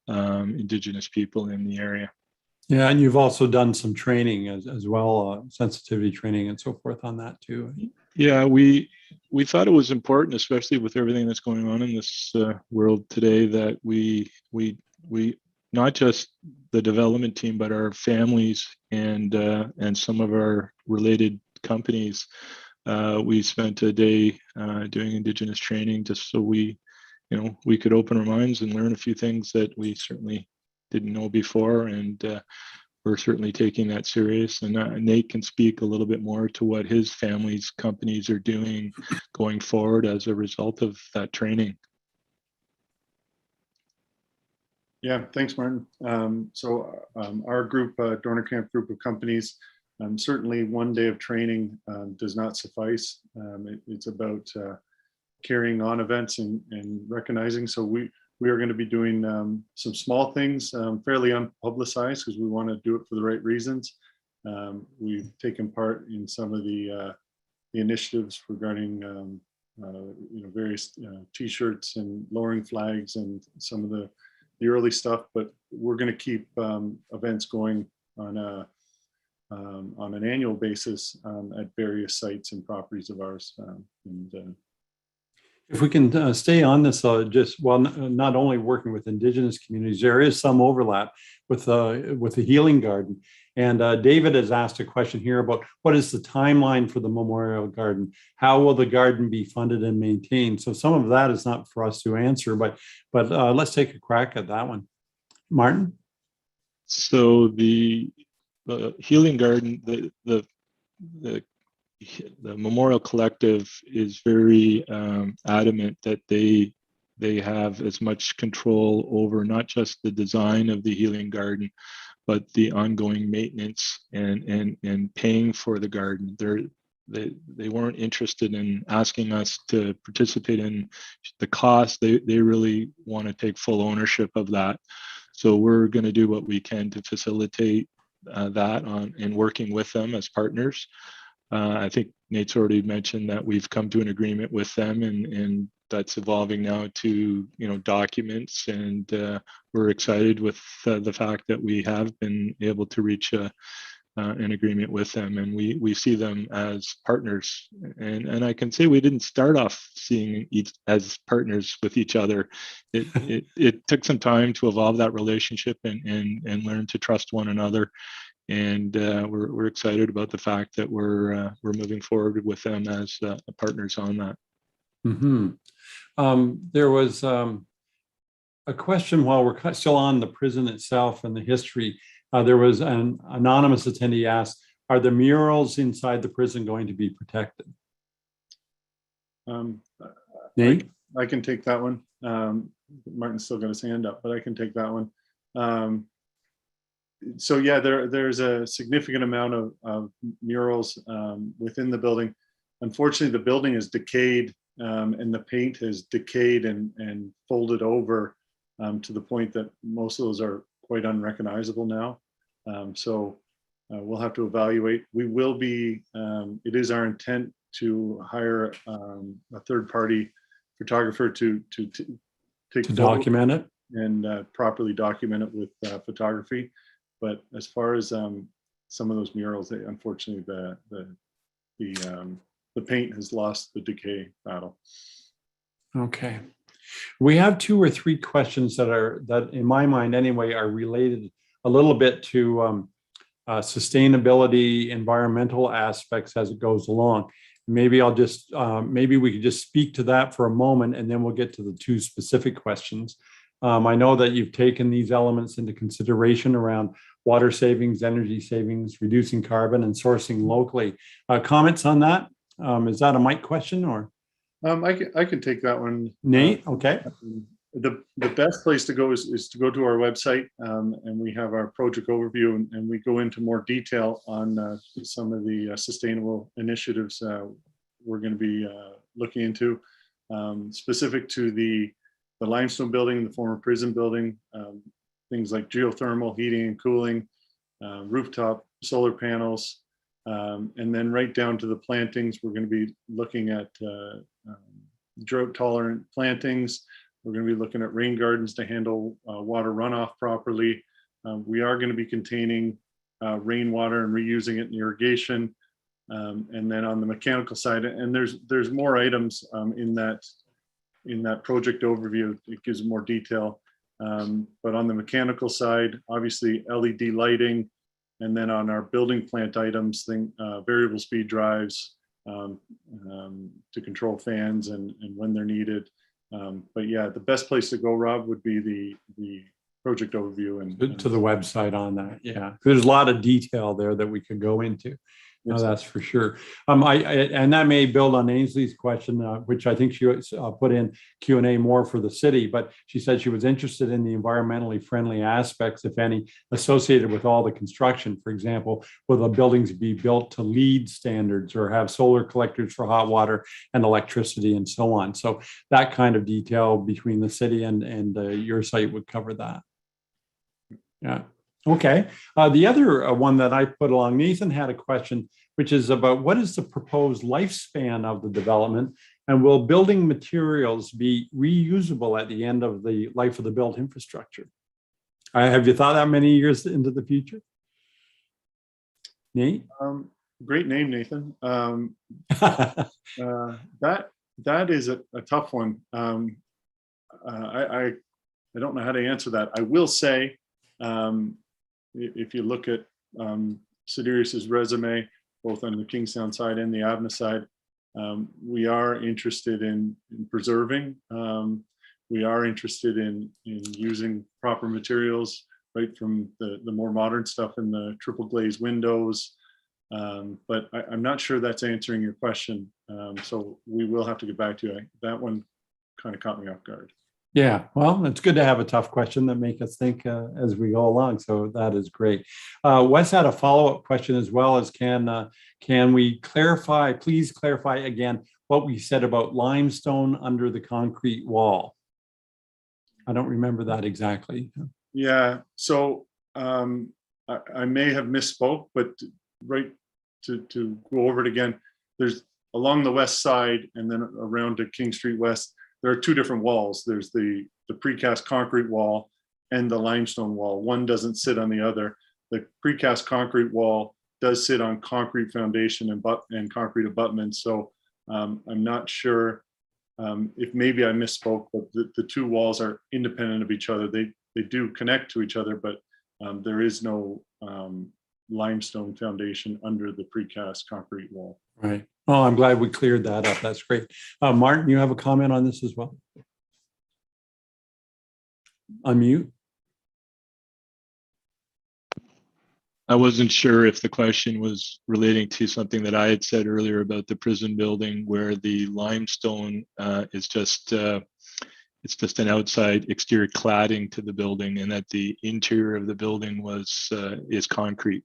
Indigenous people in the area. Yeah, and you've also done some training as well, sensitivity training and so forth on that too. Yeah, we thought it was important, especially with everything that's going on in this world today, that we not just the development team, but our families and some of our related companies we spent a day doing Indigenous training just so we could open our minds and learn a few things that we certainly didn't know before. And we're certainly taking that serious. And Nate can speak a little bit more to what his family's companies are doing going forward as a result of that training. Yeah, thanks, Martin. Our group, Dorner Camp group of companies, certainly one day of training does not suffice. It's about carrying on events and recognizing. So we are going to be doing some small things, fairly unpublicized, because we want to do it for the right reasons. We've taken part in some of the initiatives regarding various T-shirts and lowering flags and some of the early stuff, but we're going to keep events going on an annual basis at various sites and properties of ours. If we can stay on this, not only working with Indigenous communities, there is some overlap with the Healing Garden. And David has asked a question here about what is the timeline for the Memorial Garden? How will the garden be funded and maintained? So some of that is not for us to answer, but let's take a crack at that one. Martin? So the Healing Garden, the Memorial Collective is very adamant that they have as much control over not just the design of the Healing Garden, but the ongoing maintenance and paying for the garden. They weren't interested in asking us to participate in the cost. They really want to take full ownership of that. So we're going to do what we can to facilitate that and working with them as partners. I think Nate's already mentioned that we've come to an agreement with them, and that's evolving now to documents, and we're excited with the fact that we have been able to reach an agreement with them, and we see them as partners. And I can say we didn't start off seeing each as partners with each other. It took some time to evolve that relationship and learn to trust one another. And we're excited about the fact that we're moving forward with them as partners on that. Mm-hmm. There was a question while we're still on the prison itself and the history. There was an anonymous attendee asked, are the murals inside the prison going to be protected? Nate? I can take that one. Martin's still got his hand up, but I can take that one. So yeah, there's a significant amount of murals within the building. Unfortunately, the building is decayed and the paint has decayed and folded over to the point that most of those are quite unrecognizable now. So we'll have to evaluate. We will be, it is our intent to hire a third-party photographer to document it and properly document it with photography. But as far as some of those murals, unfortunately, the paint has lost the decay battle. Okay. We have 2 or 3 questions that in my mind anyway are related a little bit to sustainability, environmental aspects as it goes along. Maybe I'll just maybe we could just speak to that for a moment, and then we'll get to the 2 specific questions. I know that you've taken these elements into consideration around water savings, energy savings, reducing carbon, and sourcing locally. Comments on that? Is that a Mike question or? I can take that one. Nate, okay. The best place to go is to go to our website, and we have our project overview, and we go into more detail on some of the sustainable initiatives we're going to be looking into, specific to the Limestone building, the former prison building, things like geothermal heating and cooling, rooftop solar panels, and then right down to the plantings. We're going to be looking at drought tolerant plantings. We're going to be looking at rain gardens to handle water runoff properly. We are going to be containing rainwater and reusing it in irrigation. And then on the mechanical side, and there's more items in that project overview. It gives more detail. But on the mechanical side, obviously LED lighting, and then on our building plant items, variable speed drives, to control fans and when they're needed. But yeah, the best place to go, Rob, would be the project overview and To the website on that. Yeah, there's a lot of detail there that we could go into. No, that's for sure. And that may build on Ainsley's question, which I think she put in Q&A more for the city, but she said she was interested in the environmentally friendly aspects, if any, associated with all the construction. For example, will the buildings be built to LEED standards or have solar collectors for hot water and electricity and so on? So that kind of detail between the city and your site would cover that. Yeah. Okay. The other one that I put along, Nathan had a question, which is about what is the proposed lifespan of the development, and will building materials be reusable at the end of the life of the built infrastructure? Have you thought that many years into the future? Nate? Great name, Nathan. That is a tough one. I don't know how to answer that. I will say, if you look at Sidirius's resume, both on the Kingston side and the Avna side, we are interested in preserving. We are interested in using proper materials, right, from the more modern stuff in the triple glazed windows. But I'm not sure that's answering your question. So we will have to get back to you. That one kind of caught me off guard. Yeah, well, it's good to have a tough question that make us think as we go along. So that is great. Wes had a follow-up question as well as can we clarify, please clarify again what we said about limestone under the concrete wall? I don't remember that exactly. Yeah, so I may have misspoke, but right to go over it again, there's along the west side and then around to King Street West, there are two different walls. There's the precast concrete wall and the limestone wall. One doesn't sit on the other. The precast concrete wall does sit on concrete foundation and concrete abutments. So I'm not sure if maybe I misspoke, but the two walls are independent of each other. They do connect to each other, but there is no limestone foundation under the precast concrete wall. Right. Oh, I'm glad we cleared that up. That's great. Martin, you have a comment on this as well? Unmute. I wasn't sure if the question was relating to something that I had said earlier about the prison building, where the limestone is just it's just an outside exterior cladding to the building, and that the interior of the building is concrete.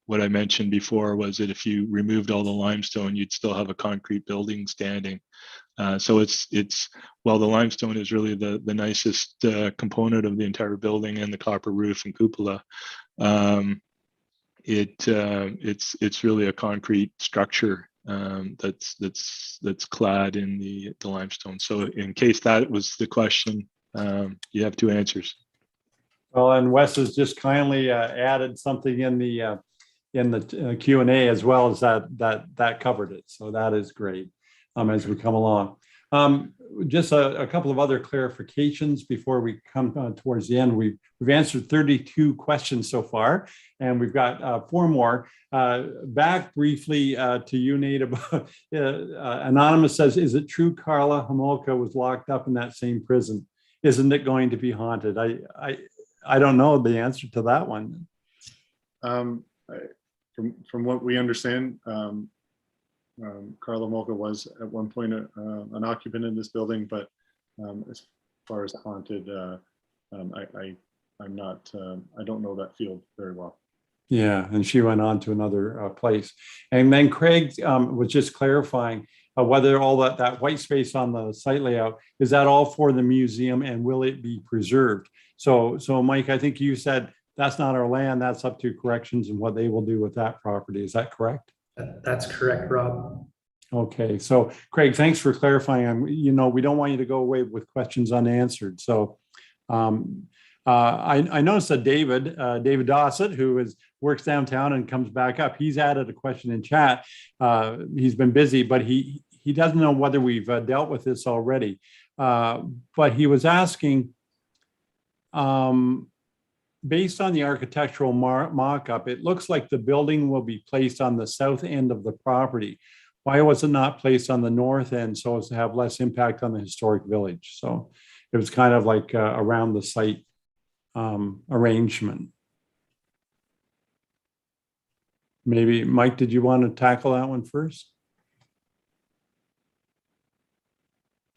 What I mentioned before was that if you removed all the limestone, you'd still have a concrete building standing. So it's while the limestone is really the nicest component of the entire building and the copper roof and cupola, it's really a concrete structure that's clad in the limestone. So in case that was the question, you have two answers. Well, and Wes has just kindly added something in the Q&A as well as that covered it. So that is great as we come along. Just a couple of other clarifications before we come towards the end. We've answered 32 questions so far, and we've got 4 more. Back briefly to you, Nate, about Anonymous says, is it true Karla Homolka was locked up in that same prison? Isn't it going to be haunted? I don't know the answer to that one. From what we understand, Karla Homolka was at one point an occupant in this building, but as far as haunted, I'm not. I don't know that field very well. Yeah, and she went on to another place. And then Craig was just clarifying whether all that white space on the site layout, is that all for the museum and will it be preserved? So Mike, I think you said that's not our land, that's up to corrections and what they will do with that property. Is that correct? That's correct, Rob. Okay, so Craig, thanks for clarifying. We don't want you to go away with questions unanswered. So I noticed that David Dossett, who works downtown and comes back up, he's added a question in chat. He's been busy, but he doesn't know whether we've dealt with this already. But he was asking, based on the architectural mock-up, it looks like the building will be placed on the south end of the property. why was it not placed on the north end so as to have less impact on the historic village? So it was kind of like around the site arrangement. Maybe, Mike, did you want to tackle that one first?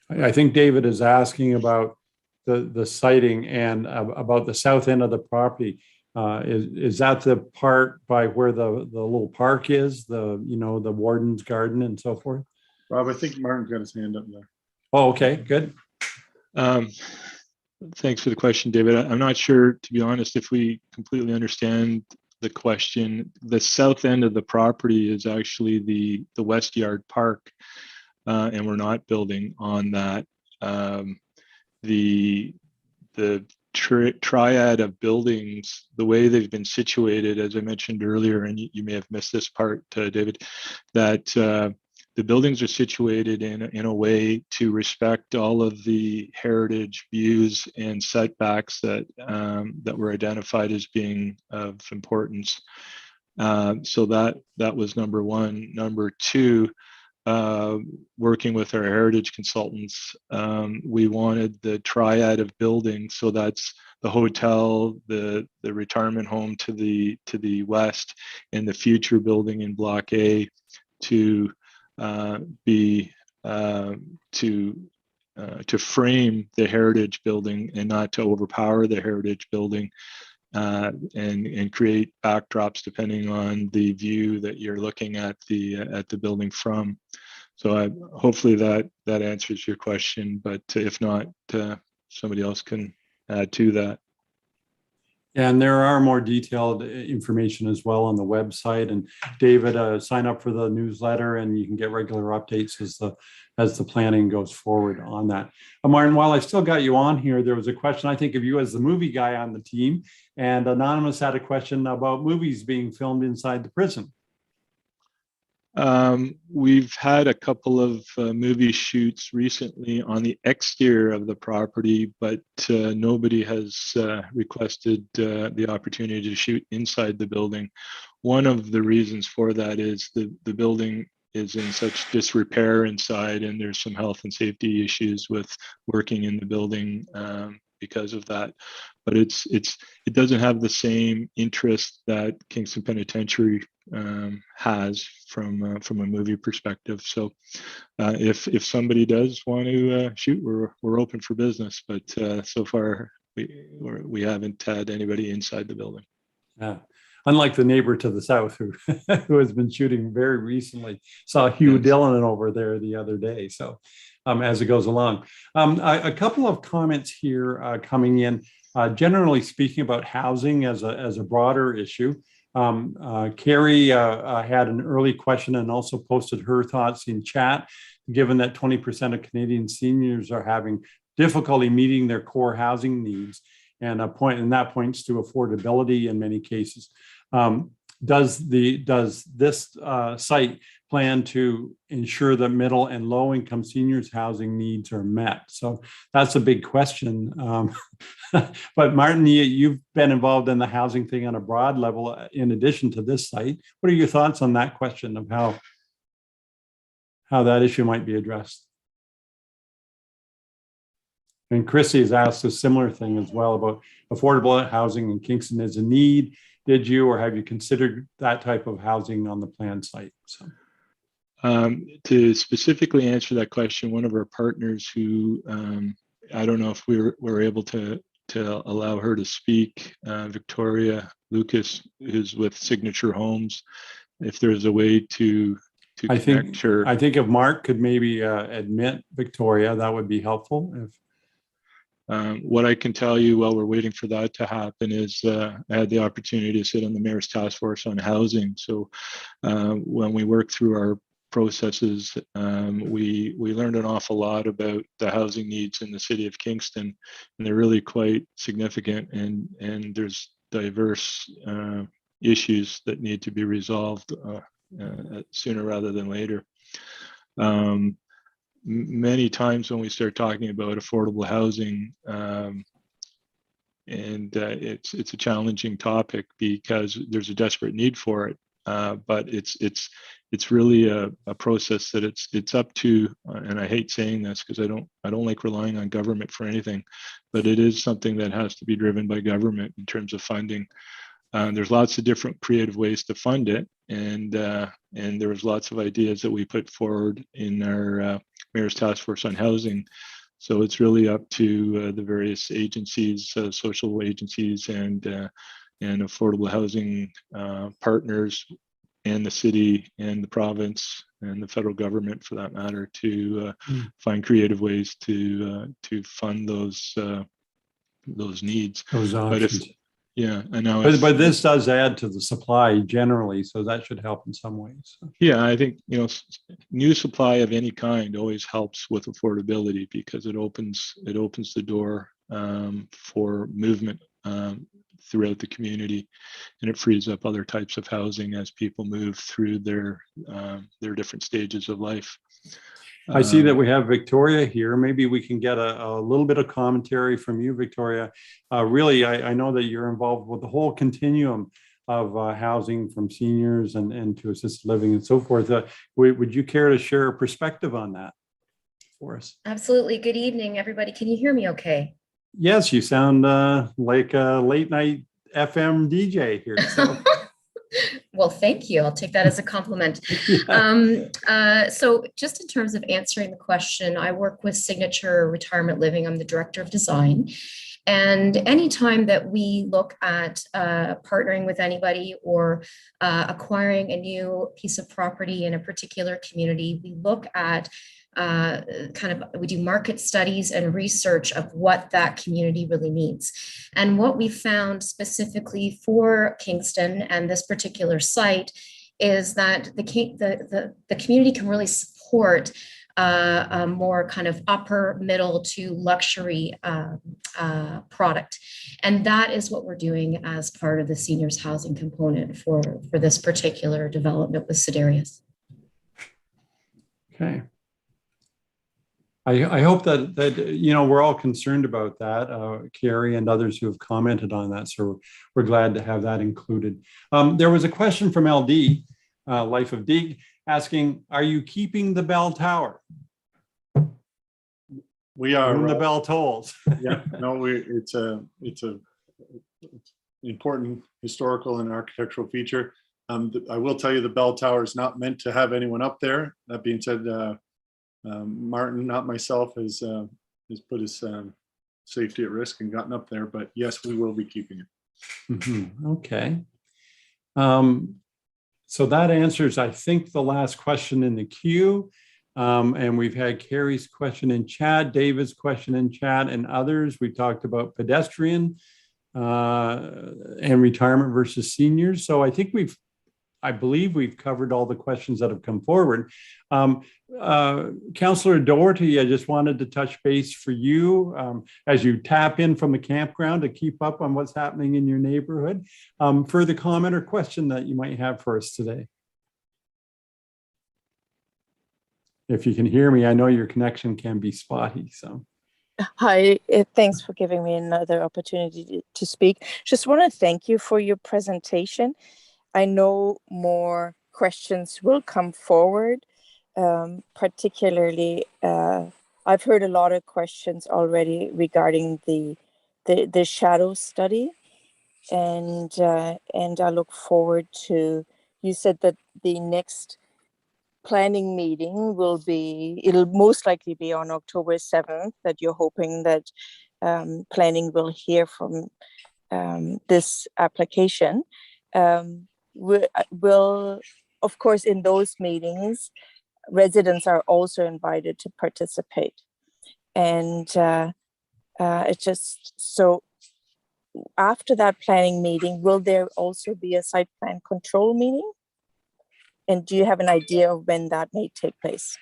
I think David is asking about the siting and about the south end of the property. Is that the part by where the little park is, the warden's garden and so forth? Rob, I think Martin's got his hand up there. Oh, okay, good. Thanks for the question, David. I'm not sure, to be honest, if we completely understand the question. The south end of the property is actually the West Yard Park, and we're not building on that. The triad of buildings, the way they've been situated, as I mentioned earlier, and you may have missed this part, David, that the buildings are situated in a way to respect all of the heritage views and setbacks that were identified as being of importance. So that was number one. Number two, working with our heritage consultants, we wanted the triad of buildings. So that's the hotel, the retirement home to the west, and the future building in Block A to frame the heritage building and not to overpower the heritage building, and create backdrops depending on the view that you're looking at the building from. So hopefully that answers your question, but if not, somebody else can add to that. And there are more detailed information as well on the website. And David, sign up for the newsletter and you can get regular updates as the planning goes forward on that. Martin, while I still got you on here, there was a question, I think of you as the movie guy on the team, and Anonymous had a question about movies being filmed inside the prison. We've had a couple of movie shoots recently on the exterior of the property, but nobody has requested the opportunity to shoot inside the building. One of the reasons for that is the building is in such disrepair inside, and there's some health and safety issues with working in the building because of that. But it doesn't have the same interest that Kingston Penitentiary has from a movie perspective. So if somebody does want to shoot, we're open for business, but so far we haven't had anybody inside the building. Yeah. Unlike the neighbor to the south who has been shooting very recently. Saw Hugh Yes. Dillon over there the other day. So as it goes along, a couple of comments here coming in. Generally speaking about housing as a broader issue. Carrie had an early question and also posted her thoughts in chat, given that 20% of Canadian seniors are having difficulty meeting their core housing needs, and that points to affordability in many cases. Does this site plan to ensure that middle and low income seniors housing needs are met? So that's a big question. But Martin, you've been involved in the housing thing on a broad level in addition to this site. What are your thoughts on that question of how that issue might be addressed? And Chrissy has asked a similar thing as well about affordable housing in Kingston as a need. Did you or have you considered that type of housing on the planned site? So. To specifically answer that question, one of our partners who, I don't know if we were able to allow her to speak, Victoria Lucas, who's with Signature Homes, if there's a way to connect her. I think if Mark could maybe admit Victoria, that would be helpful. What I can tell you while we're waiting for that to happen is I had the opportunity to sit on the Mayor's Task Force on Housing. So when we work through our processes, we learned an awful lot about the housing needs in the city of Kingston, and they're really quite significant, and there's diverse issues that need to be resolved sooner rather than later. Many times when we start talking about affordable housing, and it's a challenging topic because there's a desperate need for it. but it's really a process that it's up to, and I hate saying this because I don't like relying on government for anything, but it is something that has to be driven by government in terms of funding. There's lots of different creative ways to fund it, and there was lots of ideas that we put forward in our Mayor's Task Force on Housing. So it's really up to the various agencies, social agencies, and affordable housing partners, and the city and the province and the federal government, for that matter, to find creative ways to fund those needs. Those But if options. yeah, I know. But this does add to the supply generally, so that should help in some ways. Yeah, I think, new supply of any kind always helps with affordability because it opens the door for movement throughout the community, and it frees up other types of housing as people move through their different stages of life. I see that we have Victoria here. Maybe we can get a little bit of commentary from you, Victoria. Really, I know that you're involved with the whole continuum of housing, from seniors and to assisted living and so forth. Would you care to share a perspective on that for us? Absolutely. Good evening, everybody. Can you hear me okay? Yes, you sound like a late night FM DJ here. So. Well, thank you. I'll take that as a compliment. Yeah. So just in terms of answering the question, I work with Signature Retirement Living. I'm the director of design. And anytime that we look at partnering with anybody or acquiring a new piece of property in a particular community, we look at we do market studies and research of what that community really needs. And what we found specifically for Kingston and this particular site is that the community can really support a more kind of upper middle to luxury product. And that is what we're doing as part of the seniors housing component for this particular development with Sidarius. Okay. I hope that we're all concerned about that, Carrie and others who have commented on that. So we're glad to have that included. There was a question from LD, Life of Dig, asking, "Are you keeping the bell tower?" We are. When the bell tolls. Yeah, no, it's a important historical and architectural feature. I will tell you, the bell tower is not meant to have anyone up there. That being said, Martin, not myself, has put his safety at risk and gotten up there. But yes, we will be keeping it. Mm-hmm. Okay. So that answers, I think, the last question in the queue. And we've had Carrie's question in chat, David's question in chat, and others. We talked about pedestrian and retirement versus seniors. So I think I believe we've covered all the questions that have come forward. Councillor Doherty, I just wanted to touch base for you as you tap in from the campground to keep up on what's happening in your neighborhood. Further comment or question that you might have for us today? If you can hear me, I know your connection can be spotty, so. Hi, thanks for giving me another opportunity to speak. Just want to thank you for your presentation. I know more questions will come forward, particularly I've heard a lot of questions already regarding the shadow study, and I look forward to, you said that the next planning meeting it'll most likely be on October 7th, that you're hoping that planning will hear from this application. Will, of course, in those meetings, residents are also invited to participate. And it's just, so after that planning meeting, will there also be a site plan control meeting? And do you have an idea of when that may take place?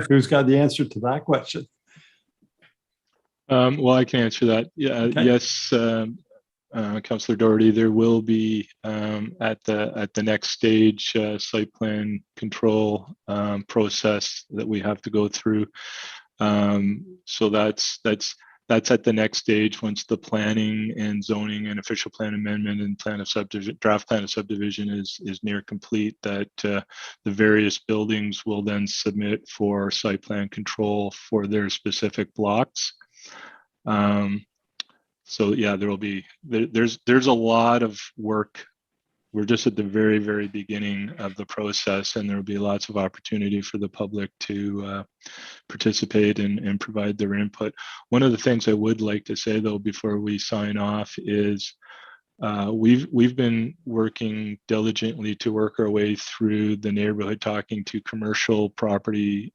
Who's got the answer to that question? Well, I can answer that. Yeah, okay. Yes, Councillor Doherty, there will be at the next stage site plan control process that we have to go through. So that's that's at the next stage once the planning and zoning and official plan amendment and plan of subdivision, draft plan of subdivision is near complete, that the various buildings will then submit for site plan control for their specific blocks. So yeah, there will be, there's a lot of work. We're just at the very, very beginning of the process, and there will be lots of opportunity for the public to participate and provide their input. One of the things I would like to say, though, before we sign off is we've been working diligently to work our way through the neighborhood, talking to commercial property,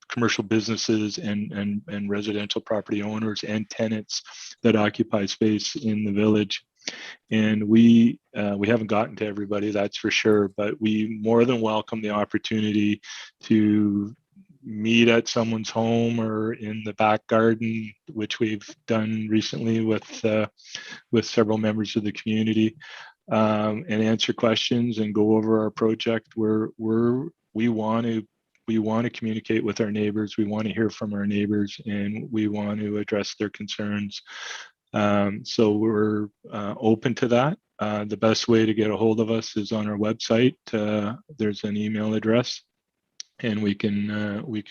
commercial businesses and residential property owners and tenants that occupy space in the village. And we haven't gotten to everybody, that's for sure, but we more than welcome the opportunity to meet at someone's home or in the back garden, which we've done recently with several members of the community, and answer questions and go over our project. We want to communicate with our neighbors. We want to hear from our neighbors, and we want to address their concerns. So we're open to that. The best way to get a hold of us is on our website. There's an email address, and we can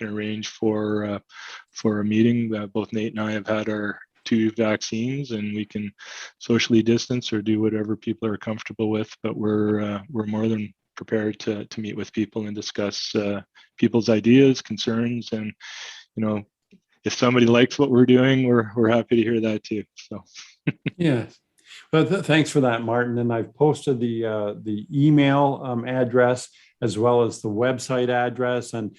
arrange for a meeting. Both Nate and I have had our 2 vaccines, and we can socially distance or do whatever people are comfortable with. But we're more than prepared to meet with people and discuss people's ideas, concerns, and if somebody likes what we're doing, we're happy to hear that too. So, yes. Well, thanks for that, Martin. And I've posted the email address as well as the website address, and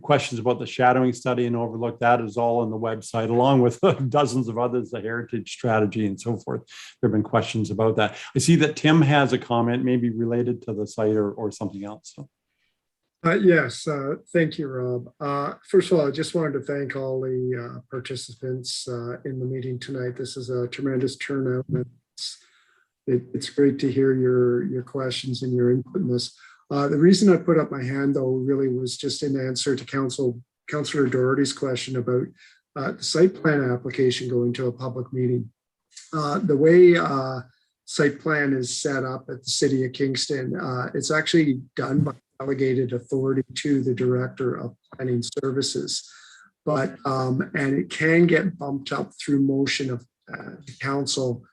questions about the shadowing study and overlook. That is all on the website, along with dozens of others, the heritage strategy and so forth. There have been questions about that. I see that Tim has a comment, maybe related to the site or something else. So. Yes, thank you, Rob. First of all, I just wanted to thank all the participants in the meeting tonight. This is a tremendous turnout. It's great to hear your questions and your input in this. The reason I put up my hand, though, really was just in answer to Councillor Doherty's question about the site plan application going to a public meeting. The way site plan is set up at the City of Kingston, it's actually done by delegated authority to the Director of Planning Services, but and it can get bumped up through motion of the council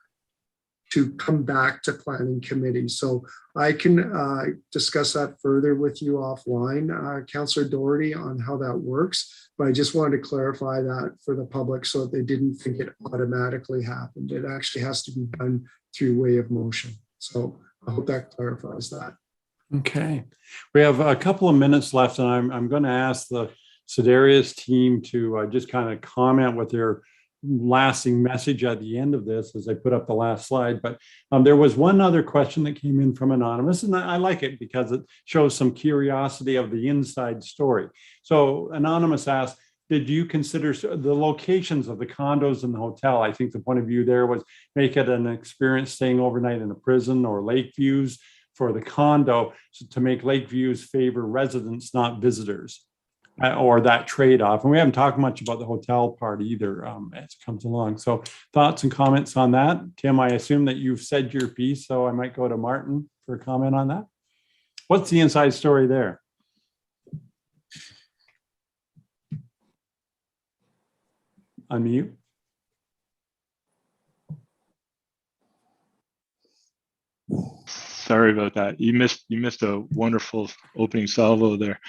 to come back to Planning Committee. So I can discuss that further with you offline, Councillor Doherty, on how that works. But I just wanted to clarify that for the public so that they didn't think it automatically happened. It actually has to be done through way of motion. So I hope that clarifies that. Okay, we have a couple of minutes left, and I'm going to ask the Sedarius team to just kind of comment with their lasting message at the end of this as I put up the last slide. But there was one other question that came in from Anonymous, and I like it because it shows some curiosity of the inside story. So Anonymous asked, did you consider the locations of the condos and the hotel? I think the point of view there was make it an experience staying overnight in a prison, or lake views for the condo, to make lake views favor residents, not visitors, or that trade-off. And we haven't talked much about the hotel part either as it comes along. So thoughts and comments on that? Tim, I assume that you've said your piece, so I might go to Martin for a comment on that. What's the inside story there? Unmute. Sorry about that. You missed a wonderful opening salvo there.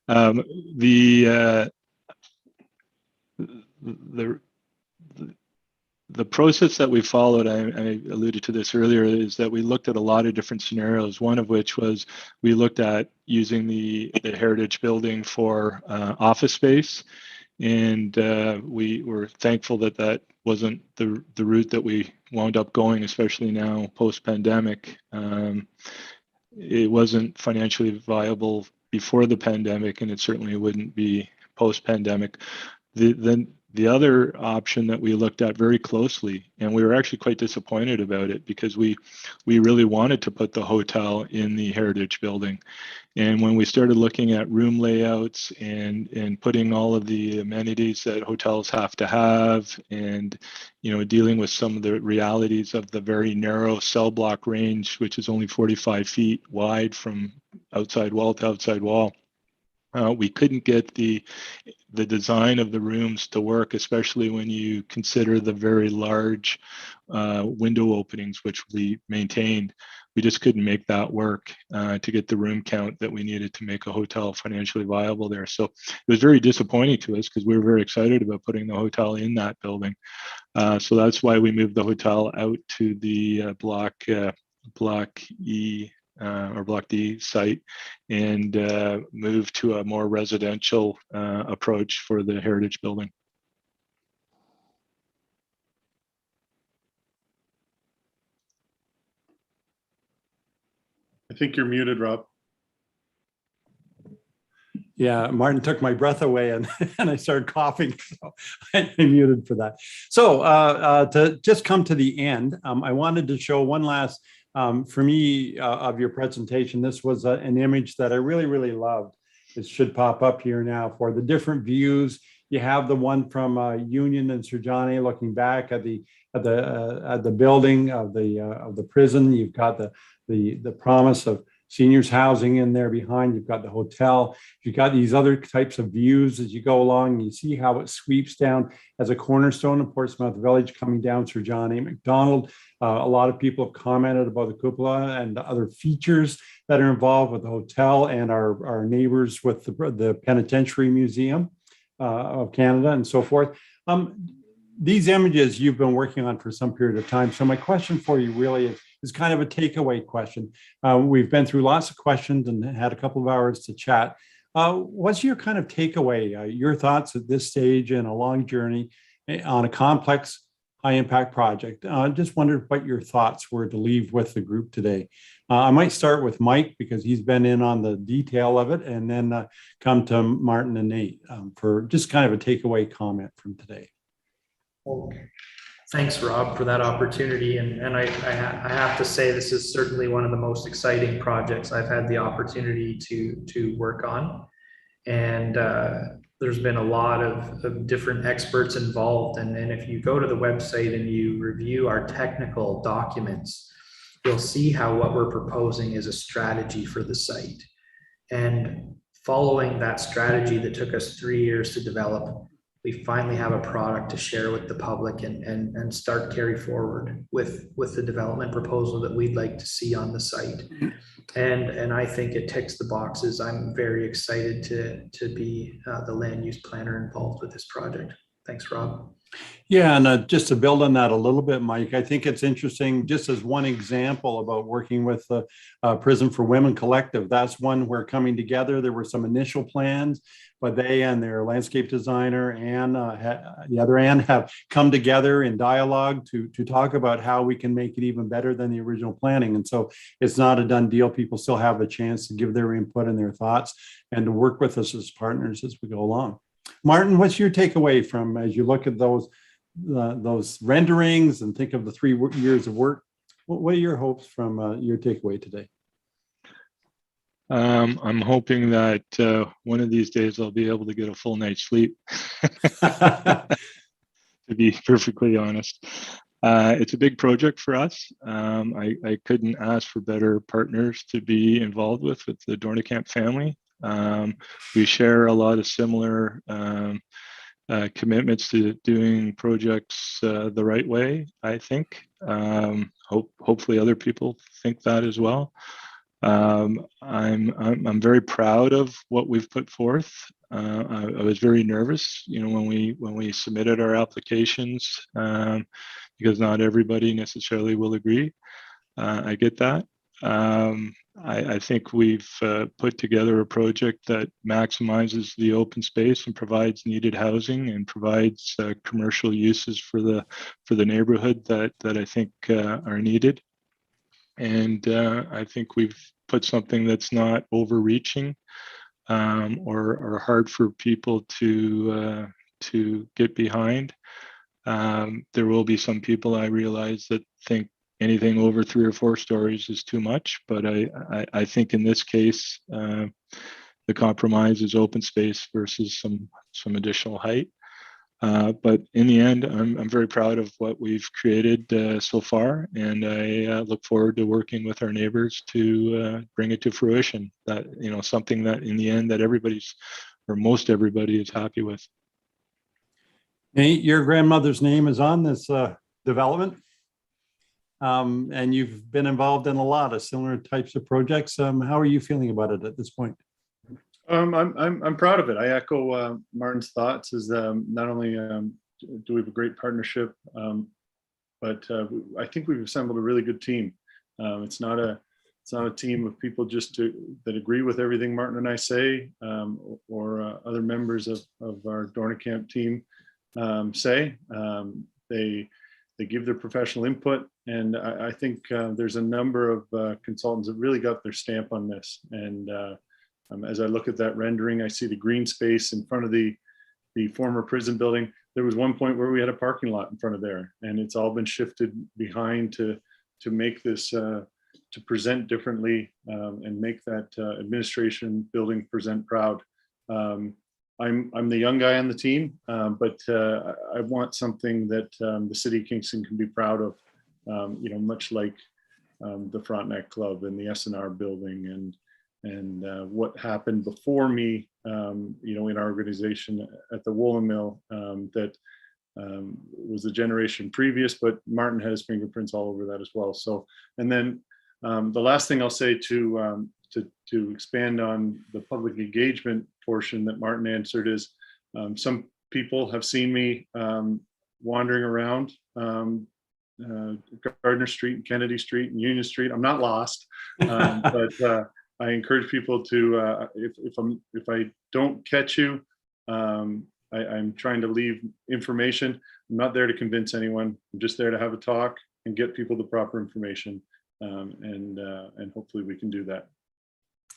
The process that we followed, I alluded to this earlier, is that we looked at a lot of different scenarios. One of which was we looked at using the heritage building for office space, and we were thankful that that wasn't the route that we wound up going, especially now post-pandemic. It wasn't financially viable before the pandemic, and it certainly wouldn't be post-pandemic. The The other option that we looked at very closely, and we were actually quite disappointed about it because we really wanted to put the hotel in the Heritage Building. And when we started looking at room layouts and putting all of the amenities that hotels have to have, and dealing with some of the realities of the very narrow cell block range, which is only 45 feet wide from outside wall to outside wall, we couldn't get the design of the rooms to work, especially when you consider the very large window openings which we maintained. We just couldn't make that work to get the room count that we needed to make a hotel financially viable there. So it was very disappointing to us because we were very excited about putting the hotel in that building. So that's why we moved the hotel out to the Block E or Block D site and move to a more residential approach for the Heritage Building. I think you're muted, Rob. Yeah, Martin took my breath away and I started coughing, so I muted for that. So to just come to the end, I wanted to show one last, for me, of your presentation. This was an image that I really, really loved. It should pop up here now for the different views. You have the one from Union and Sir John A. looking back at the building of the prison. You've got the promise of seniors housing in there behind. You've got the hotel. You've got these other types of views as you go along. You see how it sweeps down as a cornerstone of Portsmouth Village coming down Sir John A. Macdonald. A lot of people have commented about the cupola and the other features that are involved with the hotel and our neighbors with the Penitentiary Museum of Canada and so forth. These images you've been working on for some period of time. So my question for you really is kind of a takeaway question. We've been through lots of questions and had a couple of hours to chat. What's your kind of takeaway, your thoughts at this stage in a long journey on a complex, high impact project? Just wondered what your thoughts were to leave with the group today. I might start with Mike because he's been in on the detail of it, and then come to Martin and Nate for just kind of a takeaway comment from today. Well, thanks, Rob, for that opportunity. And I have to say, this is certainly one of the most exciting projects I've had the opportunity to work on. And there's been a lot of different experts involved. And if you go to the website and you review our technical documents, you'll see how what we're proposing is a strategy for the site. And following that strategy that took us 3 years to develop, we finally have a product to share with the public and start carry forward with the development proposal that we'd like to see on the site. And I think it ticks the boxes. I'm very excited to be the land use planner involved with this project. Thanks, Rob. Yeah, and just to build on that a little bit, Mike, I think it's interesting, just as one example about working with the Prison for Women Collective. That's one where coming together, there were some initial plans, but they and their landscape designer and the other Ann have come together in dialogue to talk about how we can make it even better than the original planning. And so it's not a done deal. People still have a chance to give their input and their thoughts and to work with us as partners as we go along. Martin, what's your takeaway from as you look at those renderings and think of the 3 years of work? What are your hopes from your takeaway today? I'm hoping that one of these days I'll be able to get a full night's sleep, to be perfectly honest. It's a big project for us. I couldn't ask for better partners to be involved with the Dornekamp family. We share a lot of similar commitments to doing projects the right way, I think. Hopefully other people think that as well. I'm very proud of what we've put forth. I was very nervous, when we submitted our applications, because not everybody necessarily will agree. I get that. I think we've put together a project that maximizes the open space and provides needed housing and provides commercial uses for the neighborhood that I think are needed. And I think we've put something that's not overreaching or hard for people to to get behind. There will be some people, I realize, that think anything over 3 or 4 stories is too much, but I think in this case, the compromise is open space versus some additional height. But in the end, I'm very proud of what we've created so far, and I look forward to working with our neighbors to bring it to fruition. That, you know, something that in the end that everybody's, or most everybody, is happy with. Nate, your grandmother's name is on this development, and you've been involved in a lot of similar types of projects. How are you feeling about it at this point? I'm proud of it. I echo Martin's thoughts. Is not only do we have a great partnership, but I think we've assembled a really good team. It's not a team of people just that agree with everything Martin and I say, or other members of our Dornicamp team say. They give their professional input, and I think there's a number of consultants that really got their stamp on this. And as I look at that rendering, I see the green space in front of the former prison building. There was one point where we had a parking lot in front of there, and it's all been shifted behind to make this to present differently, and make that administration building present proud. I'm the young guy on the team, but I want something that the city of Kingston can be proud of. You know, much like the Frontenac Club and the S&R building, and what happened before me, you know, in our organization at the Woolen Mill, that was the generation previous, but Martin has fingerprints all over that as well. So, and then the last thing I'll say to expand on the public engagement portion that Martin answered is, some people have seen me wandering around Gardner Street and Kennedy Street and Union Street. I'm not lost, but I encourage people to, if I don't catch you, I'm trying to leave information. I'm not there to convince anyone. I'm just there to have a talk and get people the proper information, and hopefully we can do that.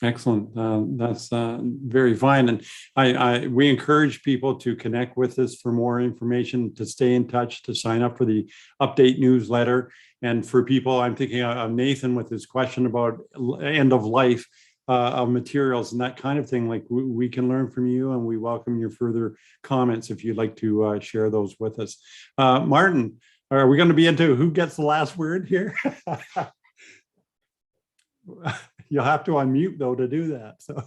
Excellent. That's very fine. And we encourage people to connect with us for more information, to stay in touch, to sign up for the update newsletter. And for people, I'm thinking of Nathan with his question about end of life of materials and that kind of thing. Like we can learn from you, and we welcome your further comments if you'd like to share those with us. Martin, are we going to be into who gets the last word here? You'll have to unmute though to do that. So,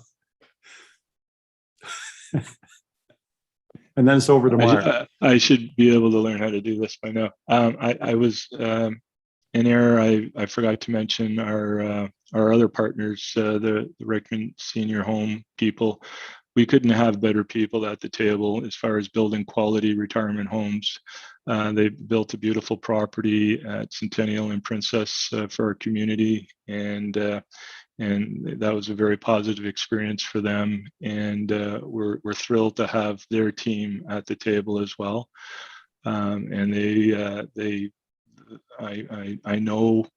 and then it's over to Mark. I should be able to learn how to do this by now. I was in error. I forgot to mention our other partners, the Rickman Senior Home people. We couldn't have better people at the table as far as building quality retirement homes. They built a beautiful property at Centennial and Princess for our community, and that was a very positive experience for them. And we're thrilled to have their team at the table as well. And I know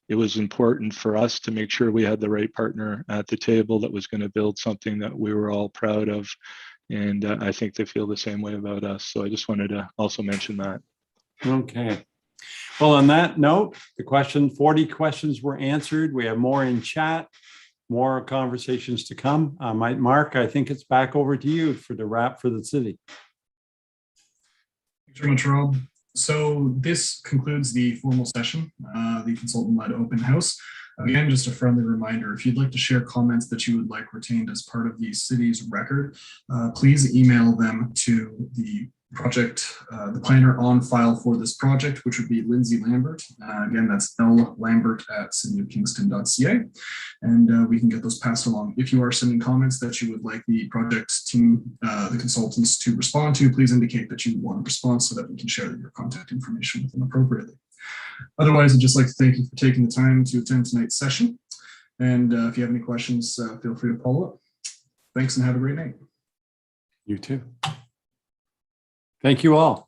it was important for us to make sure we had the right partner at the table that was going to build something that we were all proud of. And I think they feel the same way about us. So I just wanted to also mention that. Okay. Well, on that note, 40 questions were answered. We have more in chat, more conversations to come. Mark, I think it's back over to you for the wrap for the city. Thanks very much, Rob. So this concludes the formal session, the consultant-led open house. Again, just a friendly reminder, if you'd like to share comments that you would like retained as part of the city's record, please email them to the project, the planner on file for this project, which would be Lindsay Lambert. Again, that's lambert@cityofkingston.ca, and we can get those passed along. If you are sending comments that you would like the project team, the consultants to respond to, please indicate that you want a response so that we can share your contact information with them appropriately. Otherwise, I'd just like to thank you for taking the time to attend tonight's session. And if you have any questions, feel free to follow up. Thanks and have a great night. You too. Thank you all.